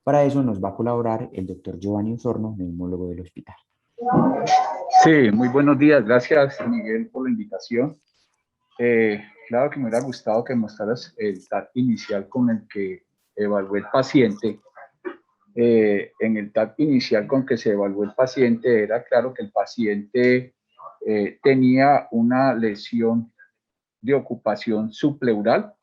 Para eso nos va a colaborar el doctor Giovanni Osorno, neumólogo del hospital. Sí, muy buenos días. Gracias, Miguel, por la invitación. Claro que me hubiera gustado que mostraras el TAC inicial con el que evalué el paciente. En el TAC inicial con que se evaluó el paciente era claro que el paciente tenía una lesión de ocupación subpleural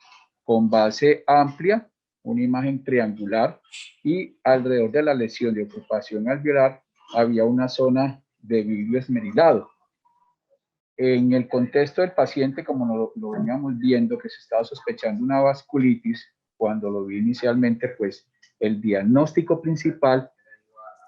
con base amplia una imagen triangular, y alrededor de la lesión de ocupación alveolar había una zona de vidrio esmerilado. En el contexto del paciente, como lo veníamos viendo, que se estaba sospechando una vasculitis, cuando lo vi inicialmente, pues el diagnóstico principal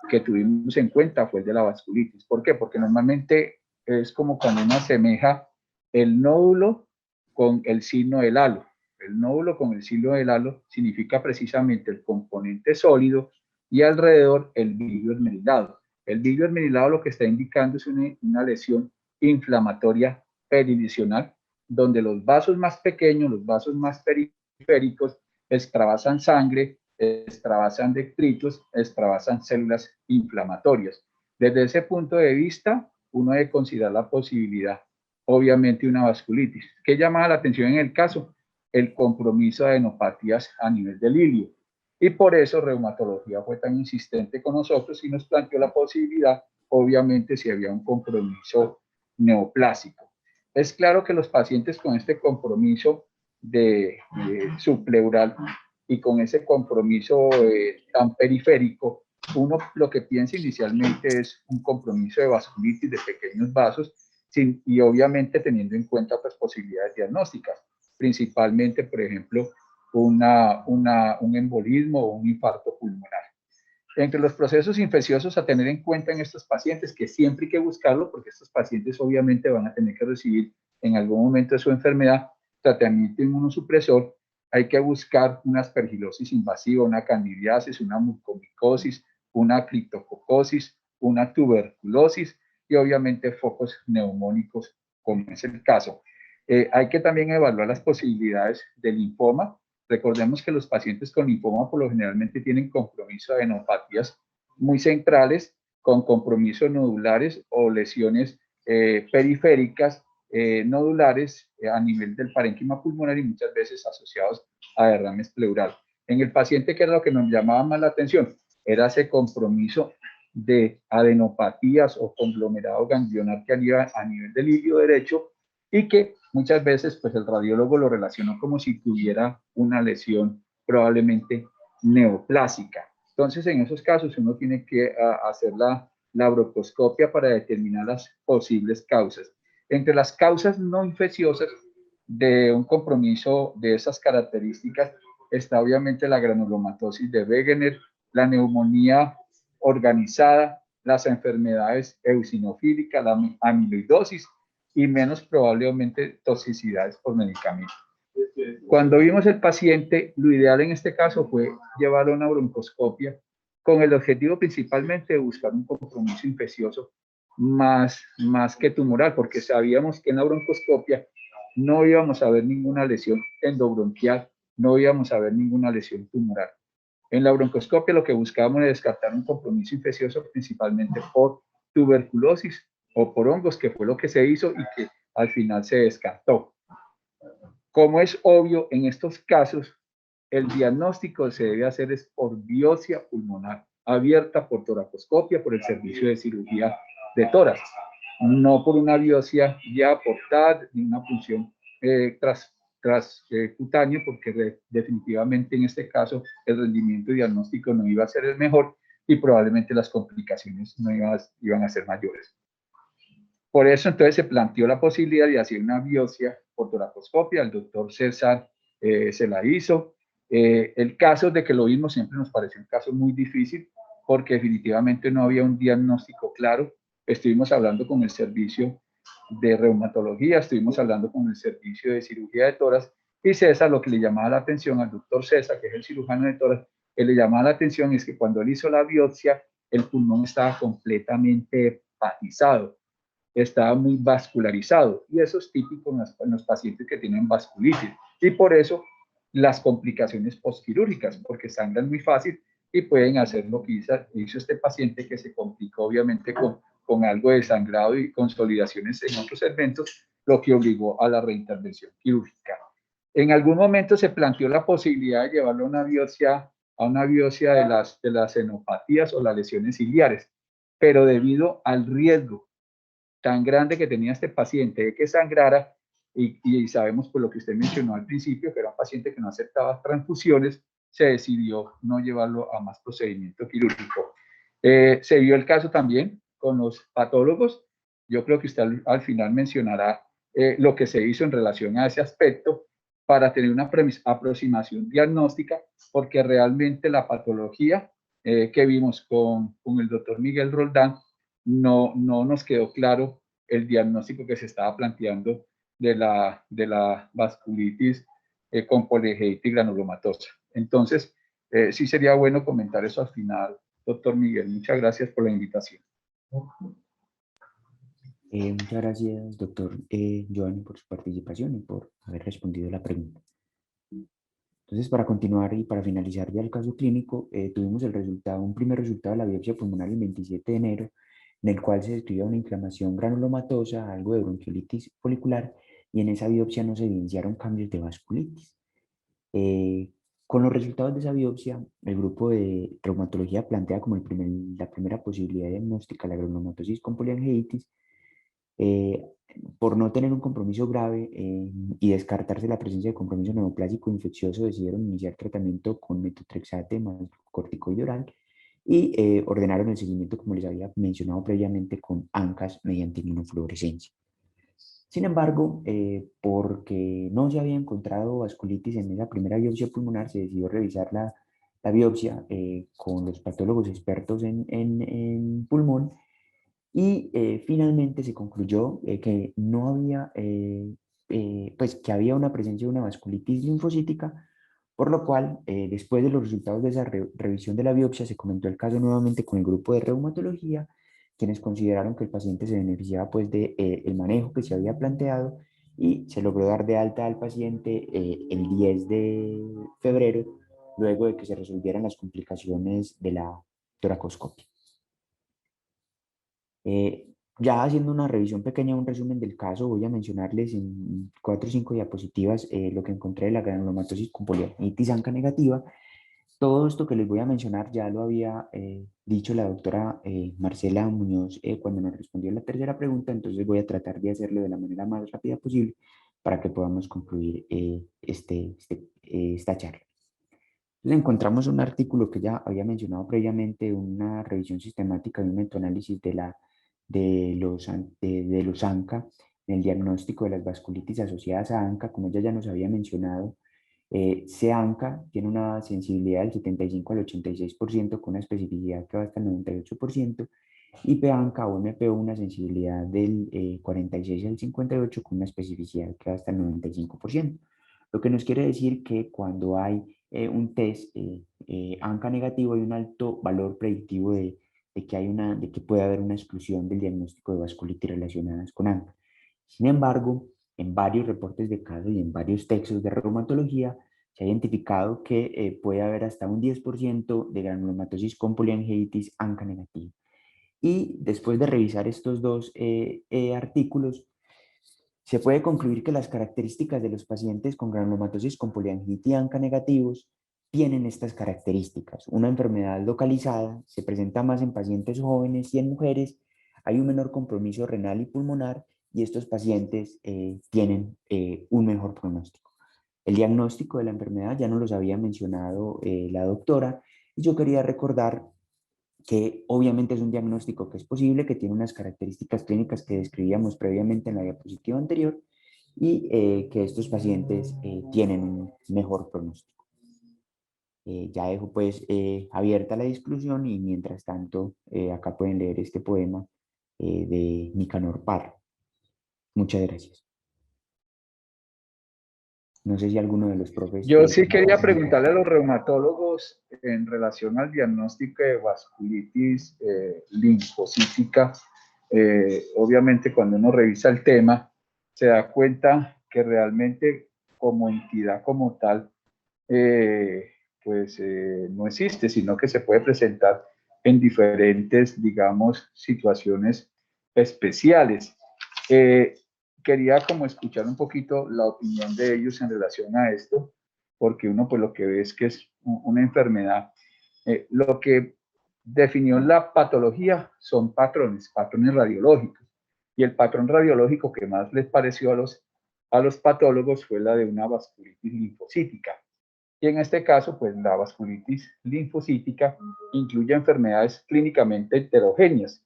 que tuvimos en cuenta fue el de la vasculitis. ¿Por qué? Porque normalmente es como cuando uno asemeja el nódulo con el signo del halo. El nódulo con el signo del halo significa precisamente el componente sólido y alrededor el vidrio esmerilado. El vidrio esmerilado lo que está indicando es una lesión inflamatoria peridicional, donde los vasos más pequeños, los vasos más periféricos, extravasan sangre, extravasan detritos, extravasan células inflamatorias. Desde ese punto de vista, uno debe considerar la posibilidad, obviamente, de una vasculitis. ¿Qué llama la atención en el caso? El compromiso de adenopatías a nivel del ilio. Y por eso reumatología fue tan insistente con nosotros y nos planteó la posibilidad, obviamente, si había un compromiso neoplásico. Es claro que los pacientes con este compromiso de subpleural y con ese compromiso tan periférico, uno lo que piensa inicialmente es un compromiso de vasculitis de pequeños vasos y obviamente teniendo en cuenta otras posibilidades diagnósticas, principalmente, por ejemplo, un embolismo o un infarto pulmonar. Entre los procesos infecciosos a tener en cuenta en estos pacientes, que siempre hay que buscarlo, porque estos pacientes obviamente van a tener que recibir en algún momento de su enfermedad tratamiento inmunosupresor, hay que buscar una aspergilosis invasiva, una candidiasis, una mucomicosis, una criptococosis, una tuberculosis y obviamente focos neumónicos, como es el caso. Hay que también evaluar las posibilidades de linfoma. Recordemos que los pacientes con linfoma por lo generalmente tienen compromiso de adenopatías muy centrales, con compromisos nodulares o lesiones periféricas nodulares a nivel del parénquima pulmonar y muchas veces asociados a derrames pleural. En el paciente, ¿qué era lo que nos llamaba más la atención? Era ese compromiso de adenopatías o conglomerado ganglionar que había a nivel del ilio derecho y que muchas veces pues el radiólogo lo relacionó como si tuviera una lesión probablemente neoplásica. Entonces, en esos casos uno tiene que hacer la broncooscopia para determinar las posibles causas. Entre las causas no infecciosas de un compromiso de esas características está obviamente la granulomatosis de Wegener, la neumonía organizada, las enfermedades eosinofílicas, la amiloidosis y menos probablemente toxicidades por medicamentos. Cuando vimos el paciente, lo ideal en este caso fue llevarlo a una broncoscopia con el objetivo principalmente de buscar un compromiso infeccioso más que tumoral, porque sabíamos que en la broncoscopia no íbamos a ver ninguna lesión endobronquial, no íbamos a ver ninguna lesión tumoral. En la broncoscopia lo que buscábamos era descartar un compromiso infeccioso principalmente por tuberculosis o por hongos, que fue lo que se hizo y que al final se descartó. Como es obvio, en estos casos, el diagnóstico se debe hacer es por biopsia pulmonar abierta por toracoscopia, por el servicio de cirugía de tórax, no por una biopsia ya por TAD ni una punción transcutáneo, porque definitivamente en este caso el rendimiento diagnóstico no iba a ser el mejor y probablemente las complicaciones no iban a ser mayores. Por eso entonces se planteó la posibilidad de hacer una biopsia por toracoscopia. El doctor César se la hizo. El caso de que lo vimos siempre nos pareció un caso muy difícil porque definitivamente no había un diagnóstico claro. Estuvimos hablando con el servicio de reumatología, estuvimos hablando con el servicio de cirugía de tórax y César, lo que le llamaba la atención al doctor César, que es el cirujano de tórax, le llamaba la atención es que cuando él hizo la biopsia, el pulmón estaba completamente hepatizado, estaba muy vascularizado y eso es típico en los pacientes que tienen vasculitis y por eso las complicaciones postquirúrgicas, porque sangran muy fácil y pueden hacer lo que hizo este paciente, que se complicó obviamente con algo de sangrado y consolidaciones en otros segmentos, lo que obligó a la reintervención quirúrgica. En algún momento se planteó la posibilidad de llevarlo a una biopsia de las enopatías o las lesiones ciliares, pero debido al riesgo tan grande que tenía este paciente de que sangrara, y sabemos por lo que usted mencionó al principio, que era un paciente que no aceptaba transfusiones, se decidió no llevarlo a más procedimiento quirúrgico. Se vio el caso también con los patólogos. Yo creo que usted al final mencionará lo que se hizo en relación a ese aspecto para tener una aproximación diagnóstica, porque realmente la patología que vimos con el doctor Miguel Roldán no nos quedó claro el diagnóstico que se estaba planteando de la vasculitis con poliangeitis granulomatosa. Entonces, sí sería bueno comentar eso al final, doctor Miguel. Muchas gracias por la invitación. Muchas gracias, doctor Giovanni, por su participación y por haber respondido la pregunta. Entonces, para continuar y para finalizar ya el caso clínico, tuvimos un primer resultado de la biopsia pulmonar el 27 de enero, en el cual se describía una inflamación granulomatosa, algo de bronquiolitis folicular, y en esa biopsia no se evidenciaron cambios de vasculitis. Con los resultados de esa biopsia, el grupo de reumatología plantea como la primera posibilidad diagnóstica la granulomatosis con poliangeitis. Por no tener un compromiso grave y descartarse la presencia de compromiso neoplásico infeccioso, decidieron iniciar tratamiento con metotrexate más corticoide oral y ordenaron el seguimiento, como les había mencionado previamente, con ANCAS mediante inmunofluorescencia. Sin embargo, porque no se había encontrado vasculitis en esa primera biopsia pulmonar, se decidió revisar la biopsia con los patólogos expertos en pulmón y finalmente se concluyó que no había, pues que había una presencia de una vasculitis linfocítica, por lo cual, después de los resultados de esa revisión de la biopsia, se comentó el caso nuevamente con el grupo de reumatología, quienes consideraron que el paciente se beneficiaba pues de el manejo que se había planteado y se logró dar de alta al paciente el 10 de febrero, luego de que se resolvieran las complicaciones de la toracoscopia. Ya haciendo una revisión pequeña, un resumen del caso, voy a mencionarles en 4 o 5 diapositivas lo que encontré de la granulomatosis con poliangeitis ANCA negativa. Todo esto que les voy a mencionar ya lo había dicho la doctora Marcela Muñoz cuando nos respondió la tercera pregunta, entonces voy a tratar de hacerlo de la manera más rápida posible para que podamos concluir esta charla. Entonces encontramos un artículo que ya había mencionado previamente, una revisión sistemática y un metaanálisis de los ANCA, en el diagnóstico de las vasculitis asociadas a ANCA, como ella ya nos había mencionado. C-ANCA tiene una sensibilidad del 75 al 86% con una especificidad que va hasta el 98%, y P-ANCA o MPO una sensibilidad del 46 al 58% con una especificidad que va hasta el 95%. Lo que nos quiere decir que cuando hay un test ANCA negativo hay un alto valor predictivo de que puede haber una exclusión del diagnóstico de vasculitis relacionadas con ANCA. Sin embargo, en varios reportes de casos y en varios textos de reumatología se ha identificado que puede haber hasta un 10% de granulomatosis con poliangeitis ANCA negativa. Y después de revisar estos dos artículos, se puede concluir que las características de los pacientes con granulomatosis con poliangeitis ANCA negativos tienen estas características. Una enfermedad localizada, se presenta más en pacientes jóvenes y en mujeres, hay un menor compromiso renal y pulmonar y estos pacientes tienen un mejor pronóstico. El diagnóstico de la enfermedad ya nos los había mencionado la doctora y yo quería recordar que obviamente es un diagnóstico que es posible, que tiene unas características clínicas que describíamos previamente en la diapositiva anterior y que estos pacientes tienen un mejor pronóstico. Ya dejo pues abierta la discusión y mientras tanto acá pueden leer este poema de Nicanor Parra. Muchas gracias. No sé si alguno de los profes... Yo sí quería preguntarle a los reumatólogos en relación al diagnóstico de vasculitis linfocítica. Obviamente cuando uno revisa el tema se da cuenta que realmente como entidad como tal no existe, sino que se puede presentar en diferentes, digamos, situaciones especiales. Quería como escuchar un poquito la opinión de ellos en relación a esto, porque uno pues lo que ve es que es una enfermedad. Lo que definió la patología son patrones radiológicos, y el patrón radiológico que más les pareció a los patólogos fue la de una vasculitis linfocítica. Y en este caso, pues la vasculitis linfocítica incluye enfermedades clínicamente heterogéneas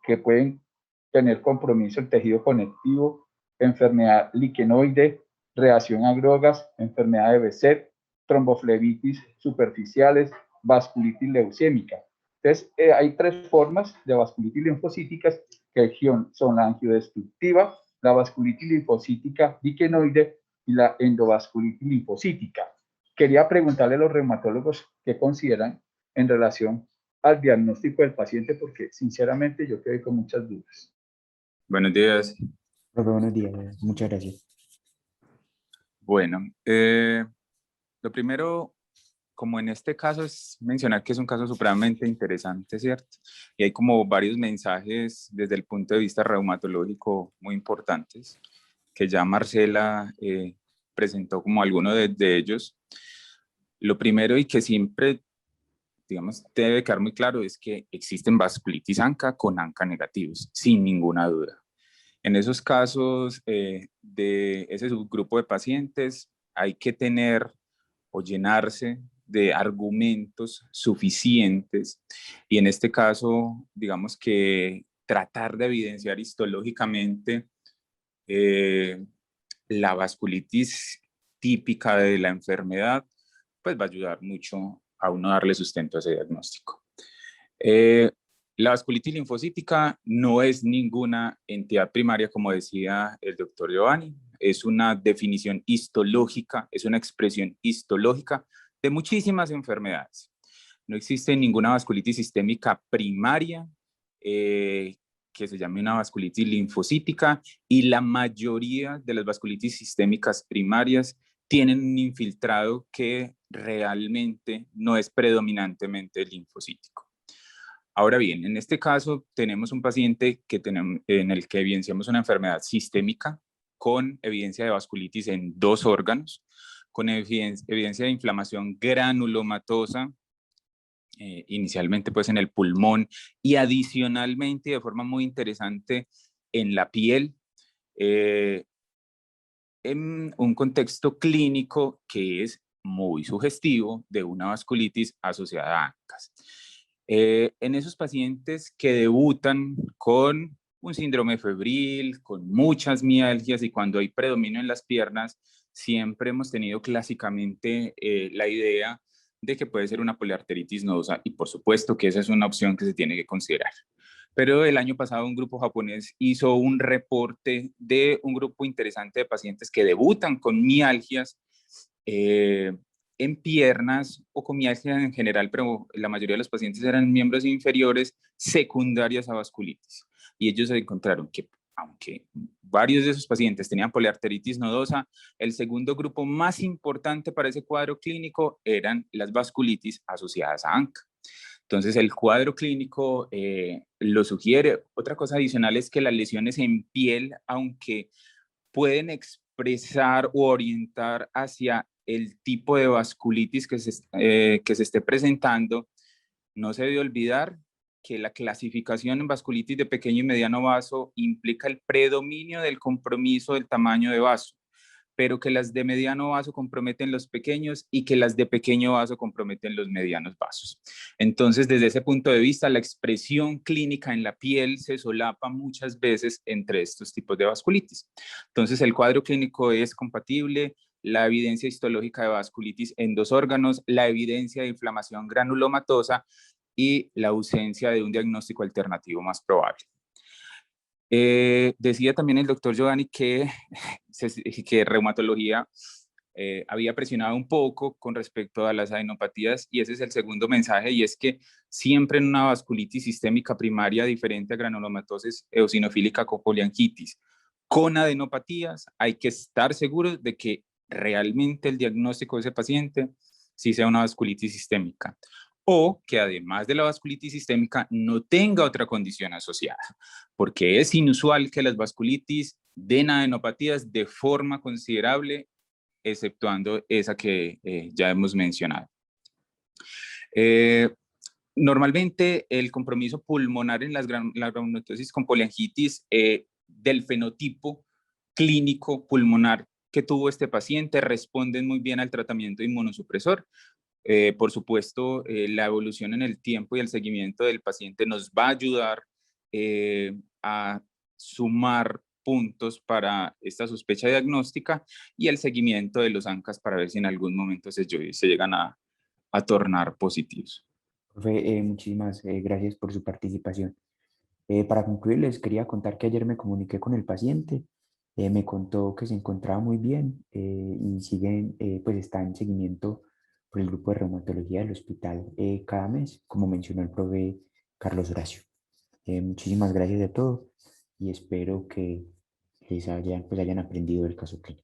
que pueden tener compromiso el tejido conectivo, enfermedad liquenoide, reacción a drogas, enfermedad de Behçet, tromboflebitis superficiales, vasculitis leucémica. Entonces, hay tres formas de vasculitis linfocíticas que son la angiodestructiva, la vasculitis linfocítica liquenoide y la endovasculitis linfocítica. Quería preguntarle a los reumatólogos qué consideran en relación al diagnóstico del paciente, porque sinceramente yo quedé con muchas dudas. Buenos días. Profe, buenos días, muchas gracias. Bueno, lo primero, como en este caso, es mencionar que es un caso supremamente interesante, ¿cierto? Y hay como varios mensajes desde el punto de vista reumatológico muy importantes, que ya Marcela presentó como alguno de ellos. Lo primero y que siempre, digamos, debe quedar muy claro es que existen vasculitis ANCA con ANCA negativos, sin ninguna duda. En esos casos de ese subgrupo de pacientes hay que tener o llenarse de argumentos suficientes y en este caso, digamos que tratar de evidenciar histológicamente la vasculitis típica de la enfermedad, pues va a ayudar mucho a uno darle sustento a ese diagnóstico. La vasculitis linfocítica no es ninguna entidad primaria, como decía el doctor Giovanni, es una definición histológica, es una expresión histológica de muchísimas enfermedades. No existe ninguna vasculitis sistémica primaria que se llame una vasculitis linfocítica y la mayoría de las vasculitis sistémicas primarias tienen un infiltrado que realmente no es predominantemente linfocítico. Ahora bien, en este caso tenemos un paciente en el que evidenciamos una enfermedad sistémica con evidencia de vasculitis en 2 órganos, con evidencia de inflamación granulomatosa, inicialmente pues en el pulmón y adicionalmente de forma muy interesante en la piel, en un contexto clínico que es muy sugestivo de una vasculitis asociada a ANCAS. En esos pacientes que debutan con un síndrome febril, con muchas mialgias y cuando hay predominio en las piernas, siempre hemos tenido clásicamente la idea de que puede ser una poliarteritis nodosa y por supuesto que esa es una opción que se tiene que considerar. Pero el año pasado un grupo japonés hizo un reporte de un grupo interesante de pacientes que debutan con mialgias en piernas o con mialgia en general, pero la mayoría de los pacientes eran miembros inferiores secundarias a vasculitis. Y ellos encontraron que, aunque varios de esos pacientes tenían poliarteritis nodosa, el segundo grupo más importante para ese cuadro clínico eran las vasculitis asociadas a ANCA. Entonces, el cuadro clínico lo sugiere. Otra cosa adicional es que las lesiones en piel, aunque pueden expresar o orientar hacia el tipo de vasculitis que se esté presentando, no se debe olvidar que la clasificación en vasculitis de pequeño y mediano vaso implica el predominio del compromiso del tamaño de vaso, pero que las de mediano vaso comprometen los pequeños y que las de pequeño vaso comprometen los medianos vasos. Entonces, desde ese punto de vista, la expresión clínica en la piel se solapa muchas veces entre estos tipos de vasculitis. Entonces, el cuadro clínico es compatible, la evidencia histológica de vasculitis en 2 órganos, la evidencia de inflamación granulomatosa y la ausencia de un diagnóstico alternativo más probable. Decía también el doctor Giovanni que reumatología había presionado un poco con respecto a las adenopatías y ese es el segundo mensaje y es que siempre en una vasculitis sistémica primaria diferente a granulomatosis eosinofílica con poliangitis con adenopatías hay que estar seguros de que realmente el diagnóstico de ese paciente sí sea una vasculitis sistémica o que además de la vasculitis sistémica no tenga otra condición asociada, porque es inusual que las vasculitis den adenopatías de forma considerable, exceptuando esa que ya hemos mencionado. Normalmente el compromiso pulmonar en la granulomatosis con poliangitis del fenotipo clínico pulmonar que tuvo este paciente, responden muy bien al tratamiento inmunosupresor. Por supuesto, la evolución en el tiempo y el seguimiento del paciente nos va a ayudar a sumar puntos para esta sospecha diagnóstica y el seguimiento de los ANCAS para ver si en algún momento se llegan a tornar positivos. Profe, muchísimas gracias por su participación. Para concluir, les quería contar que ayer me comuniqué con el paciente, me contó que se encontraba muy bien y pues está en seguimiento por el grupo de reumatología del hospital cada mes, como mencionó el profe Carlos Horacio. Muchísimas gracias a todos y espero que pues hayan aprendido el caso clínico.